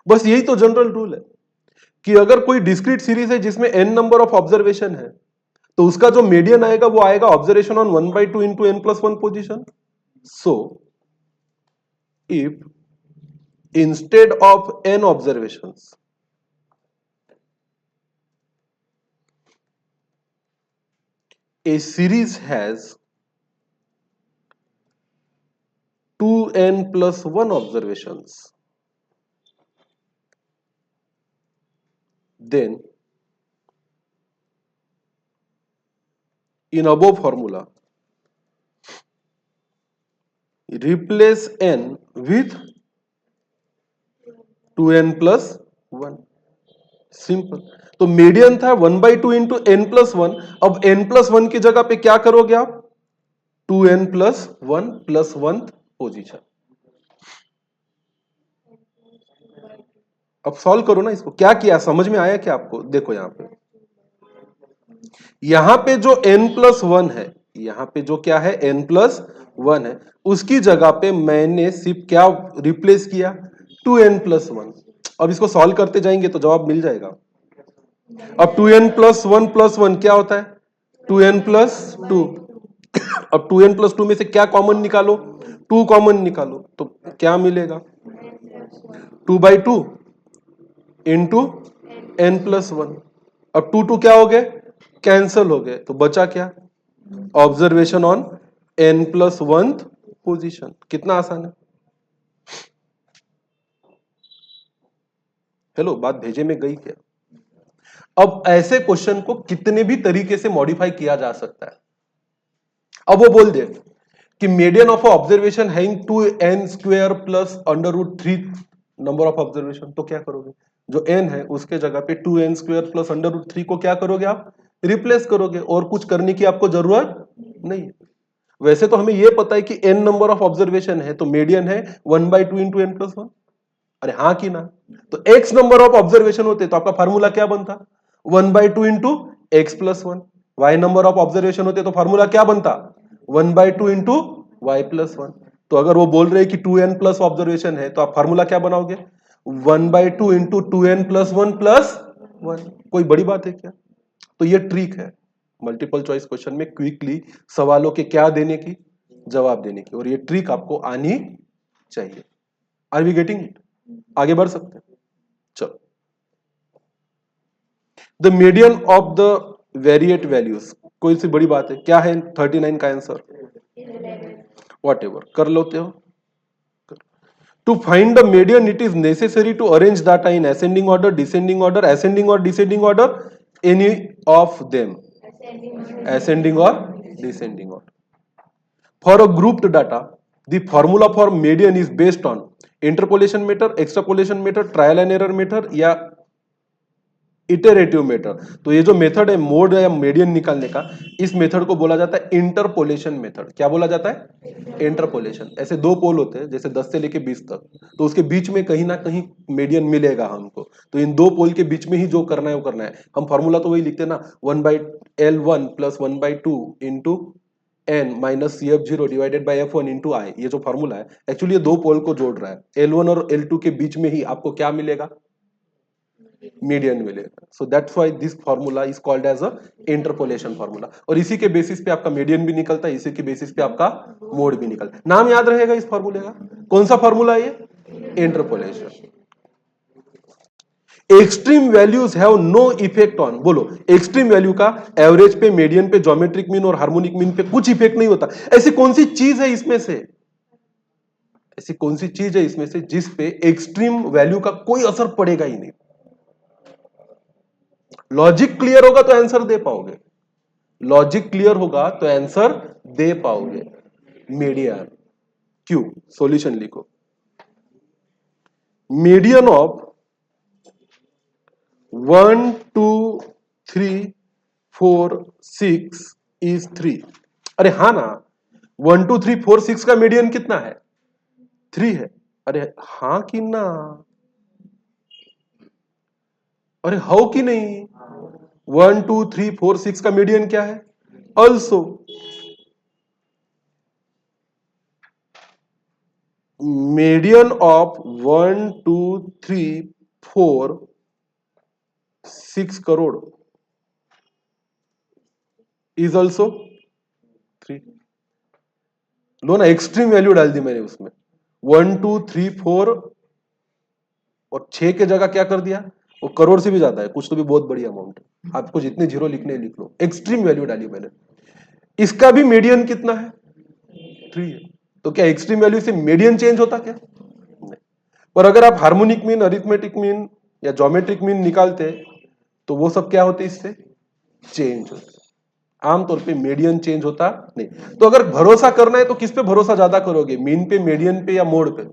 बस यही तो जनरल रूल है कि अगर कोई डिस्क्रीट सीरीज है जिसमें n नंबर ऑफ ऑब्जर्वेशन है, तो उसका जो मीडियन आएगा वो आएगा observation on 1/2 into n+1 position. So if instead of n observations a series has 2n+1 observations, then in above formula replace n with 2n+1। Simple. तो मीडियन था 1/2 into n+1, अब n+1 की जगह पे क्या करोगे आप? 2n+1 position. अब सॉल्व करो ना इसको, क्या किया समझ में आया क्या आपको? देखो यहां पे जो n+1 है, यहां पे जो क्या है n+1 है, उसकी जगह पे मैंने सिर्फ क्या रिप्लेस किया? 2n+1। अब इसको सॉल्व करते जाएंगे तो जवाब मिल जाएगा। अब 2n+1 क्या होता है? 2n+2। अब 2n+2 में से क्या कॉमन निकालो? 2 कॉमन निकालो तो क्या मिलेगा? 2/2 इंटू n+1। अब 2 क्या हो गए? कैंसल हो गए, तो बचा क्या? Observation on n+1 position. कितना आसान है। हेलो, बात भेजे में गई क्या? अब ऐसे क्वेश्चन को कितने भी तरीके से मॉडिफाई किया जा सकता है। अब वो बोल दे कि मीडियन ऑफ ऑब्जर्वेशन है 2n² plus √3 number of observation, तो क्या करोगे? जो n है उसके जगह पे 2n² प्लस √3 को क्या करोगे आप? रिप्लेस करोगे, और कुछ करने की आपको जरूरत नहीं है। वैसे तो हमें यह पता है कि n नंबर ऑफ ऑब्जर्वेशन है तो मीडियन है 1/2 इंटू n+1। अरे हाँ कि ना? तो x नंबर ऑफ ऑब्जर्वेशन होते तो आपका फार्मूला क्या बनता? 1/2 into x+1। y number of observation होते तो फार्मूला क्या बनता? 1/2 इंटू y+1। तो अगर वो बोल रहे हैं कि 2n प्लस ऑब्जर्वेशन है तो आप फार्मूला क्या बनाओगे? 1/2 इंटू 2n+1 प्लस 1। कोई बड़ी बात है क्या? तो ये ट्रिक है मल्टीपल चॉइस क्वेश्चन में क्विकली सवालों के क्या देने की, जवाब देने की, और ये ट्रिक आपको आनी चाहिए। Are we getting it? आगे बढ़ सकते हैं। चलो, the median of the variate values, कोई सी बड़ी बात है क्या है? 39 का आंसर वॉट एवर कर लेते हो। To find the median it is necessary to arrange data in ascending order, descending order, ascending और descending order, any of them, ascending or descending order. For a grouped data, the formula for median is based on interpolation method, extrapolation method, trial and error method या iterative method. तो ये जो method है mode या median निकालने का, इस method को बोला जाता है इंटरपोलेशन मेथड। क्या बोला जाता है? इंटरपोलेशन। ऐसे दो पोल होते हैं जैसे 10 से लेके 20 तक, तो उसके बीच में कहीं ना कहीं मीडियन मिलेगा हमको। तो इन दो पोल के बीच में ही जो करना है वो करना है। हम फॉर्मूला तो वही लिखते हैं ना, 1/L1 + 1/2 into n minus CF0 divided by F1 into i. ये जो फॉर्मूला है एक्चुअली ये दो पोल को जोड़ रहा है। L1 और L2 के बीच में ही आपको क्या मिलेगा? मीडियन मिलेगा। So that's why this formula is called as a interpolation formula. और इसी के बेसिस पे आपका मीडियन भी निकलता है, इसी के बेसिस पे आपका मोड भी निकलता है। नाम याद रहेगा इस फार्मूले का, कौन सा फार्मूला है ये? Interpolation. Extreme values have no effect on, बोलो एक्सट्रीम वैल्यू का एवरेज पे, मीडियन पे, ज्योमेट्रिक मीन और हार्मोनिक मीन पे कुछ इफेक्ट नहीं होता। ऐसी कौन सी चीज है इसमें से, ऐसी कौन सी चीज है इसमें से जिस पे एक्सट्रीम वैल्यू का कोई असर पड़ेगा ही नहीं? लॉजिक क्लियर होगा तो आंसर दे पाओगे, लॉजिक क्लियर होगा तो आंसर दे पाओगे। मीडियन। क्यों? सॉल्यूशन लिखो। Median of 1 2 3 4 6 is 3। अरे हाँ ना, 1 2 3 4 6 का मीडियन कितना है? 3 है। अरे हाँ कि ना? अरे हाउ कि नहीं? 1 2 3 4 6 का मीडियन क्या है? Also median of 1 2 3 4 6 crore is also 3। लो ना, एक्सट्रीम वैल्यू डाल दी मैंने उसमें, 1 2 3 4 और 6 के जगह क्या कर दिया, वो करोड़ से भी ज्यादा है, कुछ तो भी बहुत बड़ी अमाउंट है। आपको जितने जीरो लिखने लिख लो, एक्सट्रीम वैल्यू डाली मैंने। इसका भी मीडियन कितना है? 3 है। तो क्या एक्सट्रीम वैल्यू से मीडियन चेंज होता क्या? नहीं। पर अगर आप हार्मोनिक मीन, अरिथमेटिक मीन या ज्योमेट्रिक मीन निकालते तो वो सब क्या होते? इससे चेंज होते। आमतौर पे मीडियन चेंज होता नहीं। तो अगर भरोसा करना है तो किस पे भरोसा ज्यादा करोगे, मीन पे, मीडियन पे या मोड पे?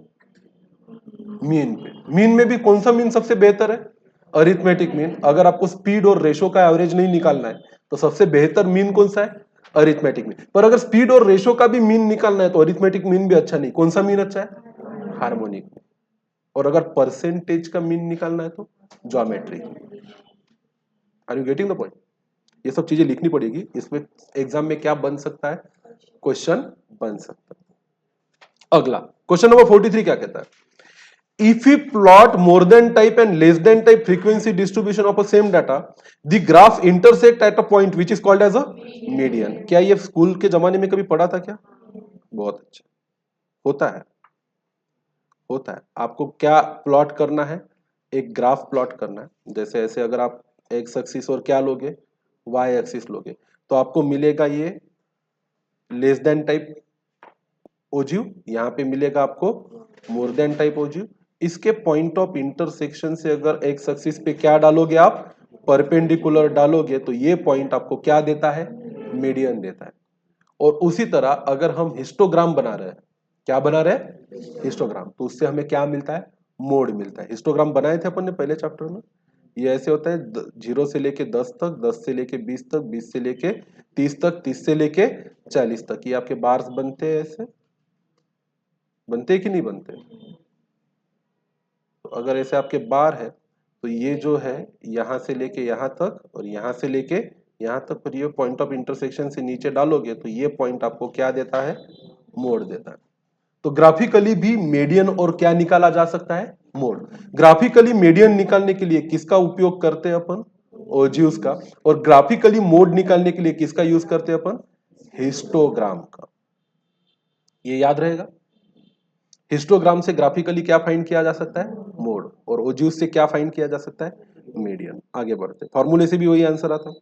मीन पे। मीन में भी कौन सा मीन सबसे बेहतर है? Arithmetic mean. अगर आपको स्पीड और रेशो का एवरेज नहीं निकालना है तो सबसे बेहतर मीन कौन सा है? Arithmetic mean. पर अगर स्पीड और रेशो का भी मीन निकालना है तो अरिथमेटिक मीन भी अच्छा नहीं, कौन सा मीन अच्छा है? हार्मोनिक। और अगर परसेंटेज का मीन निकालना है तो geometric. Are you getting the point? ये सब चीजें लिखनी पड़ेगी, इसमें एग्जाम में क्या बन सकता है, क्वेश्चन बन सकता है। अगला क्वेश्चन नंबर 43 क्या कहता है? If we plot more than type and less than type frequency distribution of a same data, the graph intersect at a point which is called as a median। क्या ये school के जमाने में कभी पढ़ा था क्या? बहुत अच्छा। होता है, होता है। आपको क्या प्लॉट करना है? एक ग्राफ प्लॉट करना है। जैसे ऐसे अगर आप एक्स एक्सिस और क्या लोगे, वाई एक्सिस लोगे, तो आपको मिलेगा ये लेस देन टाइप ओजिव, यहां पे मिलेगा आपको मोर देन टाइप ओजिव। इसके पॉइंट ऑफ इंटरसेक्शन से अगर एक्स एक्सिस पे क्या डालोगे आप, परपेंडिकुलर डालोगे, तो ये पॉइंट आपको क्या देता है? मीडियन देता है। और उसी तरह अगर हम हिस्टोग्राम बना रहे हैं, क्या बना रहे हैं? हिस्टोग्राम, तो उससे हमें क्या मिलता है? मोड मिलता है। हिस्टोग्राम बनाए थे अपन ने पहले चैप्टर में। ये ऐसे होता है 0 से लेके 10 तक, 10 से लेके 20 तक, 20 से लेके 30 तक, 30 से लेके 40 तक। ये आपके बार्स बनते हैं, ऐसे बनते कि नहीं बनते? तो अगर ऐसे आपके बार है तो ये जो है यहां से लेके यहां तक और यहां से लेके यहां तक, पर ये पॉइंट ऑफ इंटरसेक्शन से नीचे डालोगे तो ये पॉइंट आपको क्या देता है? मोड देता है। तो ग्राफिकली भी मीडियन और क्या निकाला जा सकता है? मोड। ग्राफिकली मीडियन निकालने के लिए किसका उपयोग करते हैं अपन? ओजिव्स का। और ग्राफिकली मोड निकालने के लिए किसका यूज करते हैं अपन? हिस्टोग्राम का। ये याद रहेगा। हिस्टोग्राम से ग्राफिकली क्या फाइंड किया जा सकता है? मोड। और ओजिव से क्या फाइंड किया जा सकता है? मीडियन। आगे बढ़ते, फॉर्मूले से भी वही आंसर आता है।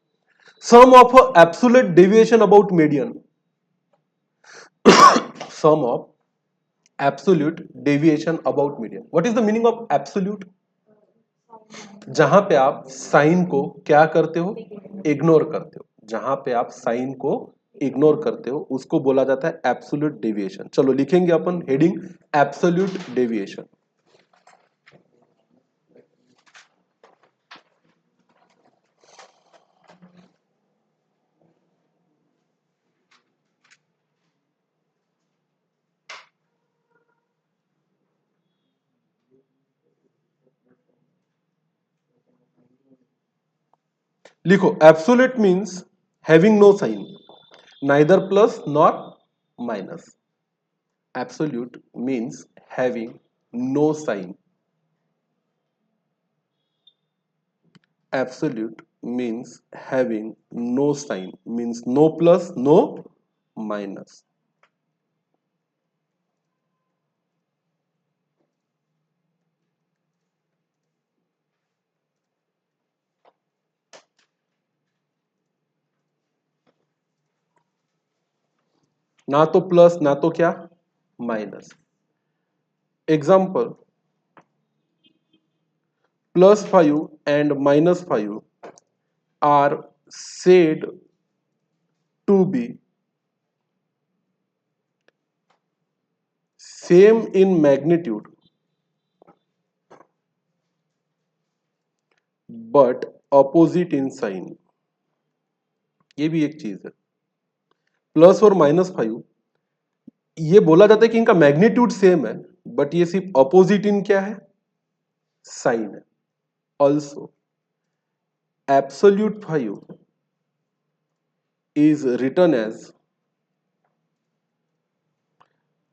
Sum of absolute deviation about median, sum of absolute deviation about median. What is the meaning of absolute? जहां पे आप साइन को क्या करते हो? इग्नोर करते हो। जहां पे आप साइन को इग्नोर करते हो उसको बोला जाता है एब्सोल्यूट डेविएशन। चलो लिखेंगे अपन हेडिंग एब्सोल्यूट डेविएशन। लिखो absolute means having no sign, neither plus nor minus. Absolute means having no sign. Absolute means having no sign, means no plus, no minus. ना तो प्लस ना तो क्या minus. Example, +5 and -5 are said to be same in magnitude but opposite in sign. ये भी एक चीज है. प्लस और -5 ये बोला जाता है कि इनका मैग्नीट्यूड सेम है, बट ये सिर्फ अपोजिट इन क्या है, साइन है. Also absolute 5 is written as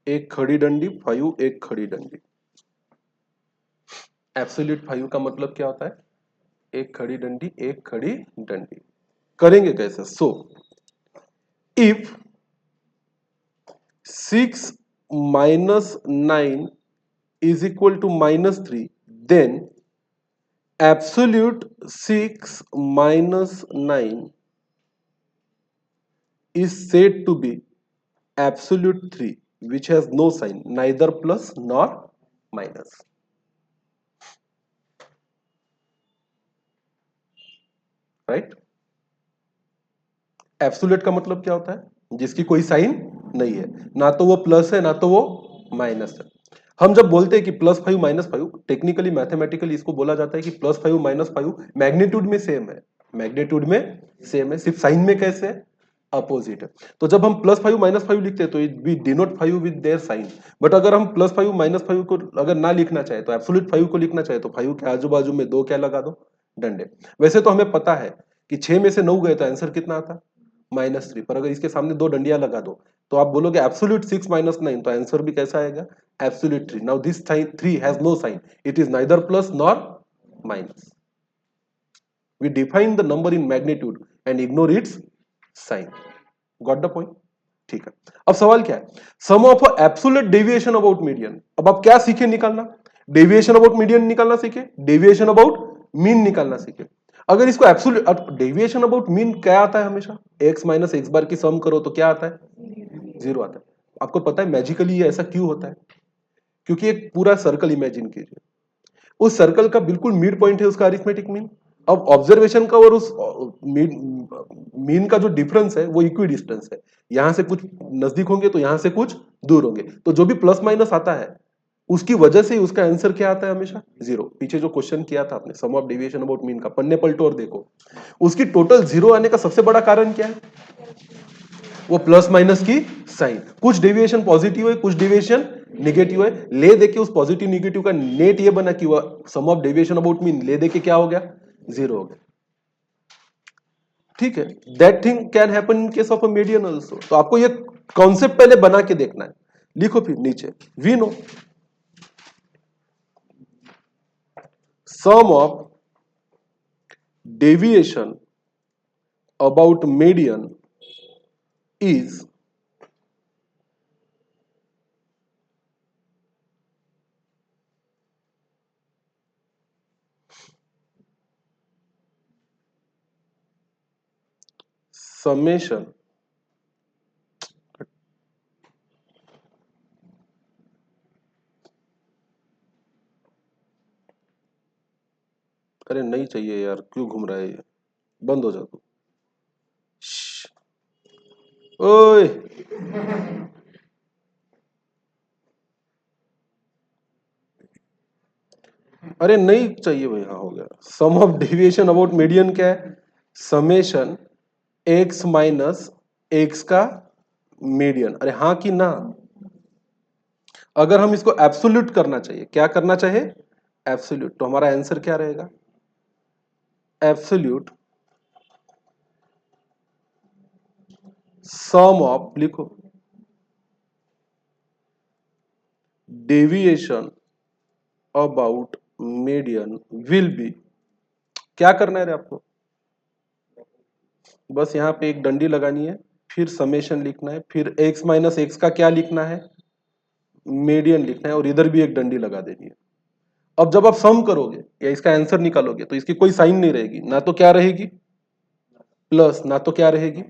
एक खड़ी डंडी 5 एक खड़ी डंडी. एब्सोल्यूट 5 का मतलब क्या होता है, एक खड़ी डंडी एक खड़ी डंडी. करेंगे कैसे? So if 6 minus 9 is equal to -3, then absolute 6 minus 9 is said to be absolute 3 which has no sign, neither plus nor minus. Right. Absolute का मतलब क्या होता है, जिसकी कोई साइन नहीं है, ना तो वो प्लस है ना तो वो माइनस है. हम जब बोलते हैं कि +5 -5, टेक्निकली मैथमेटिकली इसको बोला जाता है कि +5 -5 मैग्नीट्यूड में सेम है, मैग्नीट्यूड में सेम है, सिर्फ साइन में कैसे है, अपोजिट है. तो जब हम +5 -5 लिखते हैं तो we denote 5 with their sign. But अगर हम +5 -5 को अगर ना लिखना चाहे तो एब्सोल्यूट 5 को लिखना चाहे तो 5 के आजू बाजू में 2 क्या लगा दो, डंडे. वैसे तो हमें पता है कि 6 में से 9 गए तो आंसर कितना आता, -3. पर अगर इसके सामने 2 डंडियां लगा दो तो आप बोलोगे एब्सोल्यूट 6 - 9, तो आंसर भी कैसा आएगा, absolute 3. Now this 3 has no sign, it is neither plus nor minus. We define the number in magnitude and ignore its sign. Got the point. ठीक है. अब सवाल क्या है, sum of absolute deviation about median. अब आप क्या सीखे निकालना, डेविएशन अबाउट मीडियन निकालना सीखे, डेविएशन अबाउट मीन निकालना सीखे. अगर इसको एब्सोल्यूट डेविएशन अबाउट मीन क्या आता है, हमेशा x माइनस एक्स बार की सम करो तो क्या आता है, 0 आता है. आपको पता है मैजिकली ये ऐसा क्यों होता है, क्योंकि एक पूरा सर्कल इमेजिन कीजिए, उस सर्कल का बिल्कुल मिड पॉइंट है उसका अरिथमेटिक मीन. अब ऑब्जर्वेशन का और उस मीन का जो डिफरेंस है वो इक्वी डिस्टेंस है, यहां से कुछ नजदीक होंगे तो यहां से कुछ दूर होंगे, तो जो भी प्लस माइनस आता है उसकी वजह से उसका आंसर क्या आता है, हमेशा 0. पीछे जो क्वेश्चन किया था आपने सम ऑफ डेविएशन अबाउट मीन का, पन्ने पलटो और देखो, उसकी टोटल 0 आने का सबसे बड़ा कारण क्या है, वो प्लस माइनस की साइन. कुछ डेविएशन पॉजिटिव है कुछ डेविएशन निगेटिव है, ले देके उस पॉजिटिव निगेटिव का नेट ये बना कि sum of deviation about mean ले देके क्या हो गया, 0 हो गया. ठीक है. That thing can happen in case of a median also. तो आपको ये कॉन्सेप्ट पहले बना के देखना है. लिखो फिर नीचे, we know sum of deviation about median is summation अरे नहीं चाहिए यार, क्यों घूम रहा है ये, बंद हो जा तू. ओए अरे नहीं चाहिए भाई. हाँ हो गया. सम ऑफ डेविएशन अबाउट मीडियन क्या है, समेशन एक्स माइनस एक्स का मीडियन. अरे हाँ कि ना. अगर हम इसको एब्सोल्यूट करना चाहिए, क्या करना चाहिए, एब्सोल्यूट, तो हमारा आंसर क्या रहेगा, एब्सोल्यूट सम ऑफ, लिखो, deviation about median will be, क्या करना है रे आपको, बस यहां पे एक डंडी लगानी है, फिर समेशन लिखना है, फिर x माइनस एक्स का क्या लिखना है, मीडियन लिखना है, और इधर भी एक डंडी लगा देनी है। अब जब आप सम करोगे या इसका आंसर निकालोगे तो इसकी कोई साइन नहीं रहेगी, ना तो क्या रहेगी प्लस, ना तो क्या रहेगी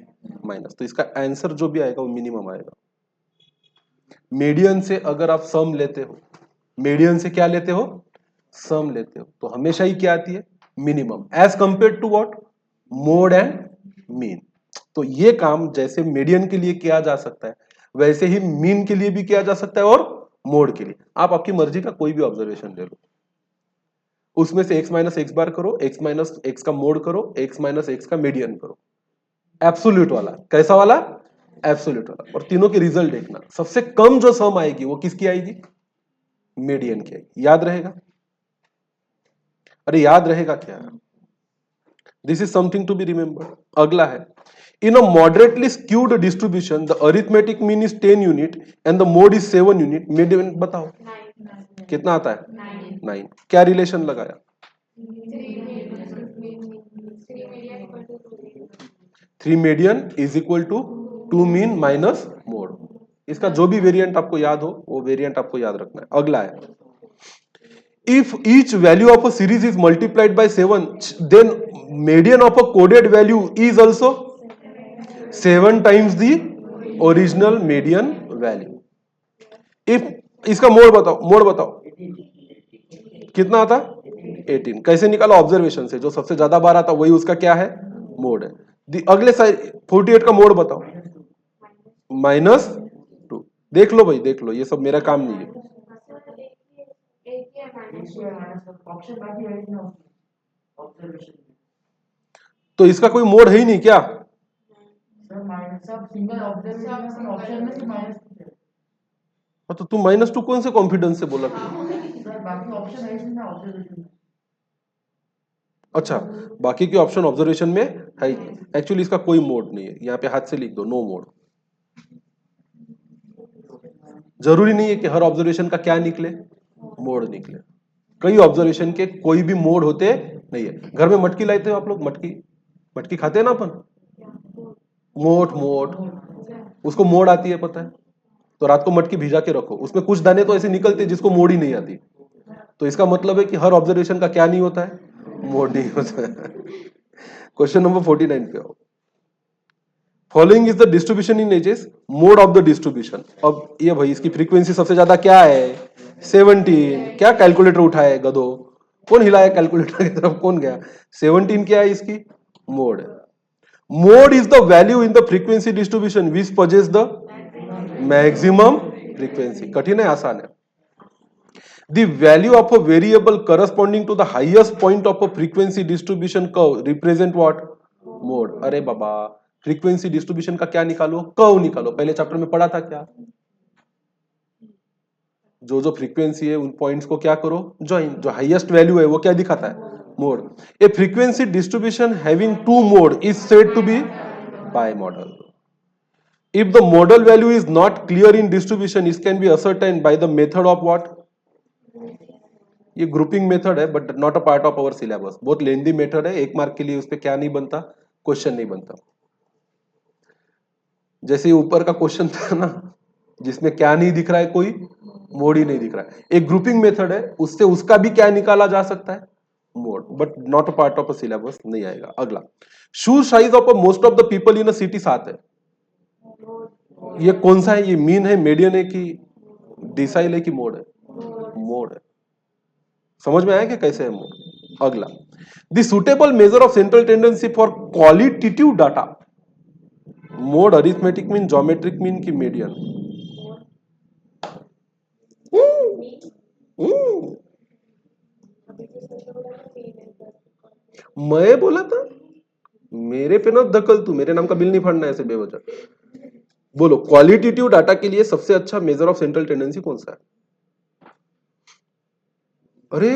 माइनस, तो इसका आंसर जो भी आएगा वो मिनिमम आएगा। मीडियन से अगर आप सम लेते हो, मीडियन से क्या लेते हो, सम लेते हो, तो हमेशा ही क्या आती है, minimum, as compare to what, mode and mean. तो ये काम जैसे मीडियन के लिए किया जा सकता है वैसे ही मीन के लिए भी किया जा सकता है और मोड के लिए। आप आपकी मर्जी का कोई भी ऑब्जर्वेशन ले लो, उसमें से x माइनस एक्स बार करो, x माइनस एक्स का मोड करो, x माइनस एक्स का मीडियन करो, एब्सोल्यूट वाला, कैसा वाला, एब्सोल्यूट वाला, और तीनों के रिजल्ट देखना, सबसे कम जो सम आएगी वो किसकी आएगी, मीडियन की आएगी। याद रहेगा, अरे याद रहेगा क्या, this is something to be remember. अगला है, in a moderately skewed distribution the arithmetic mean is 10 unit and the mode is 7 unit, median बताओ कितना आता है, 9। क्या रिलेशन लगाया, 3 median is equal to 2 mean minus mode. इसका जो भी वेरिएंट आपको याद हो वो वेरिएंट आपको याद रखना है। अगला है, if each value of a series is multiplied by 7, then median of a coded value is also 7 times the original median value. if इसका मोड बताओ, मोड बताओ कितना आता, 18। कैसे निकाला, ऑब्जर्वेशन से, जो सबसे ज्यादा बार आता वही उसका क्या है, मोड है। अगले साइड 48 का मोड बताओ, -2। देख लो भाई, देख लो, ये सब मेरा काम नहीं है। तो इसका कोई मोड है ही नहीं क्या, तो तुम -2 कौन से कॉन्फिडेंस से बोला अच्छा, बाकी के ऑप्शन ऑब्जर्वेशन में है, एक्चुअली इसका कोई मोड नहीं है, यहाँ पे हाथ से लिख दो, नो मोड। जरूरी नहीं है कि हर ऑब्जर्वेशन का क्या निकले, मोड निकले। कई ऑब्जर्वेशन के कोई भी मोड होते नहीं है। घर में मटकी लाते हो आप लोग, मटकी, मटकी खाते हैं ना अपन, मोट मोट, उसको मोड़ आती है पता है, तो रात को मटकी भिजा के रखो, उसमें कुछ दाने तो ऐसे निकलते हैं जिसको मोड़ ही नहीं आती। तो इसका मतलब है कि हर ऑब्जर्वेशन का क्या नहीं होता है, मोड़ नहीं होता है। क्वेश्चन नंबर 49 पे आओ। Following is the distribution in ages, mode of the distribution. अब ये भाई इसकी फ्रीक्वेंसी सबसे ज्यादा क्या है, 17। क्या कैलकुलेटर उठाए गधो, कौन हिलाया कैलकुलेटर की तरफ, कौन गया, 17 क्या है इसकी मोड है। Mode is the value in the frequency distribution which possess the maximum frequency. कठिन है आसान है। The value of a variable corresponding to the highest point of a frequency distribution curve represent what, mode। अरे बाबा, frequency distribution का क्या निकालो, curve निकालो, पहले चैप्टर में पढ़ा था क्या, जो जो फ्रीक्वेंसी है उन पॉइंट्स को क्या करो, ज्वाइन, जो हाईएस्ट वैल्यू है वो क्या दिखाता है, mode. A frequency distribution having two mode is said to be bimodal. If the model value is not clear in distribution, it can be ascertained by the method of what, ये grouping method है but not a part of our syllabus, बहुत lengthy method है, 1 mark के लिए उस पर क्या नहीं बनता, क्वेश्चन नहीं बनता। जैसे ऊपर का क्वेश्चन था ना जिसमें क्या नहीं दिख रहा है, कोई मोड ही नहीं दिख रहा है, एक ग्रुपिंग मेथड है, उससे उसका भी क्या निकाला जा सकता है, mode, but not a part of a syllabus, नहीं आएगा। अगला, शू size of most of the people in a city 7 है, ये कौन सा है, ये मीन है, मीडियन है कि डिसाइल है कि मोड है, मोड है। समझ में आया कि कैसे है मोड। अगला, the suitable measure of central tendency for qualitative data, mode arithmetic mean, geometric mean की मीडियन, मैं बोला था, मेरे पे ना दखल, तू मेरे नाम का बिल नहीं फड़ना ऐसे बेवजह। बोलो क्वालिटेटिव डाटा के लिए सबसे अच्छा मेजर ऑफ सेंट्रल टेंडेंसी कौन सा है, अरे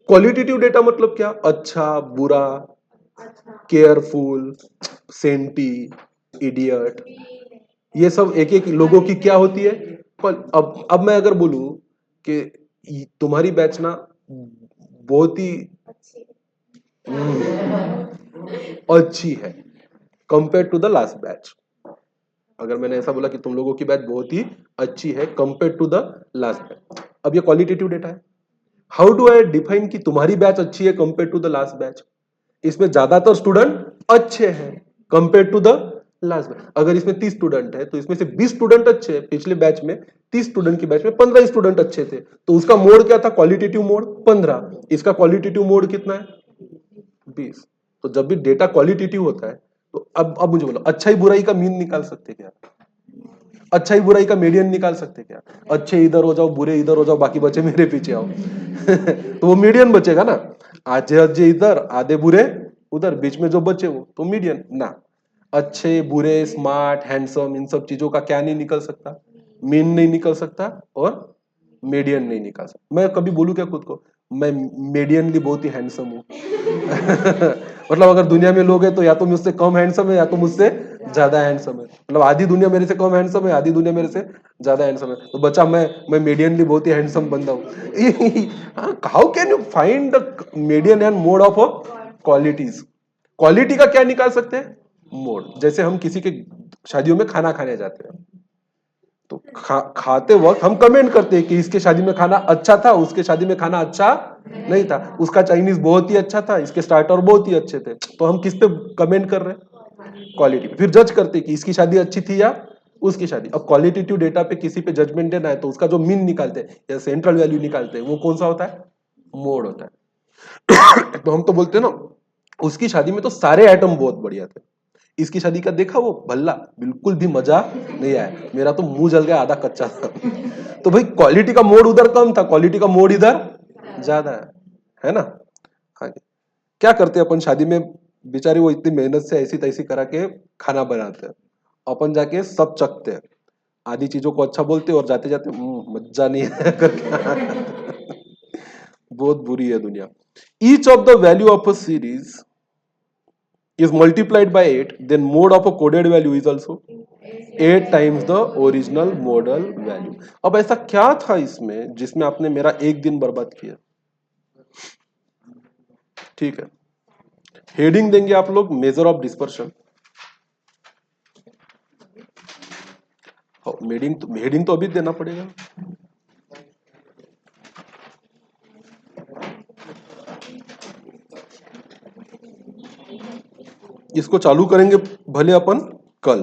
क्वालिटेटिव डेटा मतलब क्या, अच्छा बुरा, केयरफुल, सेंटी, इडियट, ये सब एक एक लोगों की क्या होती है। पर अब मैं अगर बोलूं कि तुम्हारी बैच ना बहुत ही अच्छी है compare to the last batch, अगर मैंने ऐसा बोला कि तुम लोगों की बैच बहुत ही अच्छी है compare to the last batch, अब ये क्वालिटेटिव डेटा है। हाउ डू आई डिफाइन कि तुम्हारी बैच अच्छी है compare to the last batch? इसमें ज्यादातर स्टूडेंट अच्छे हैं compare to the last batch. अगर इसमें 30 स्टूडेंट है तो इसमें से 20 स्टूडेंट अच्छे हैं, पिछले बैच में 30 स्टूडेंट की बैच में 15 स्टूडेंट अच्छे थे, तो उसका मोड क्या था? क्वालिटेटिव मोड 15, इसका क्वालिटेटिव मोड कितना है? 20। तो जब भी डेटा क्वालिटेटिव होता है तो अब मुझे बोलो, अच्छाई बुराई का मीन निकाल सकते क्या? अच्छाई बुराई का मीडियन निकाल सकते क्या? अच्छे इधर हो जाओ, बुरे इधर हो जाओ, बाकी बचे मेरे पीछे आओ तो वो मीडियन बचेगा ना। आधे अच्छे इधर, आधे बुरे उधर, बीच में जो बचे वो तो मीडियन ना। अच्छे बुरे, स्मार्ट, हैंडसम, इन सब चीजों का क्या नहीं निकल सकता? मीन नहीं निकल सकता और मीडियन नहीं निकाल सकता। मैं कभी बोलूं क्या खुद को, मैं मीडियनली बहुत ही हैंडसम हूं मतलब अगर दुनिया में लोग हैं तो या तो मुझसे कम हैंडसम है या तो मुझसे ज्यादा हैंडसम है, मतलब आधी दुनिया मेरे से कम हैंडसम है, आधी दुनिया मेरे से ज्यादा हैंडसम है, तो बच्चा मैं मीडियनली बहुत ही हैंडसम बंदा हूँ how can you find the median and mode of qualities? Quality का क्या निकाल सकते हैं? मोड। जैसे हम किसी के शादियों में खाना खाने जाते हैं तो खाते वक्त हम कमेंट करते हैं कि इसके शादी में खाना अच्छा था, उसके शादी में खाना अच्छा नहीं था, उसका चाइनीज बहुत ही अच्छा था, इसके स्टार्टर बहुत ही अच्छे थे। तो हम किस पे कमेंट कर रहे हैं? क्वालिटी पे। फिर जज करते हैं कि इसकी शादी अच्छी थी या उसकी शादी। अब क्वालिटेटिव डेटा पे किसी पे जजमेंट देना है तो उसका जो मीन निकालते हैं या सेंट्रल वैल्यू निकालते हैं वो कौन सा होता है? मोड होता है तो हम तो बोलते हैं ना, उसकी शादी में तो सारे आइटम बहुत बढ़िया थे, इसकी शादी का देखा वो भल्ला, बिल्कुल भी मजा नहीं आया, मेरा तो मुंह जल गया, आधा कच्चा था तो भाई क्वालिटी का मोड उधर कम था, क्वालिटी का मोड इधर ज्यादा है ना। आगे क्या करते हैं अपन शादी में, बेचारे वो इतनी मेहनत से ऐसी तैसी करा के खाना बनाते हैं, अपन जाके सब चखते हैं, आधी चीजों को अच्छा बोलते हैं और जाते जाते मजा नहीं आया करके बहुत बुरी है दुनिया। Each of the value of a series is multiplied by 8, then mode of a coded value is also 8 times the original model value। अब ऐसा क्या था इसमें जिसमें आपने मेरा एक दिन बर्बाद किया? ठीक है, हेडिंग देंगे आप लोग मेजर ऑफ डिस्पर्शन। हेडिंग तो अभी देना पड़ेगा। इसको चालू करेंगे भले अपन कल।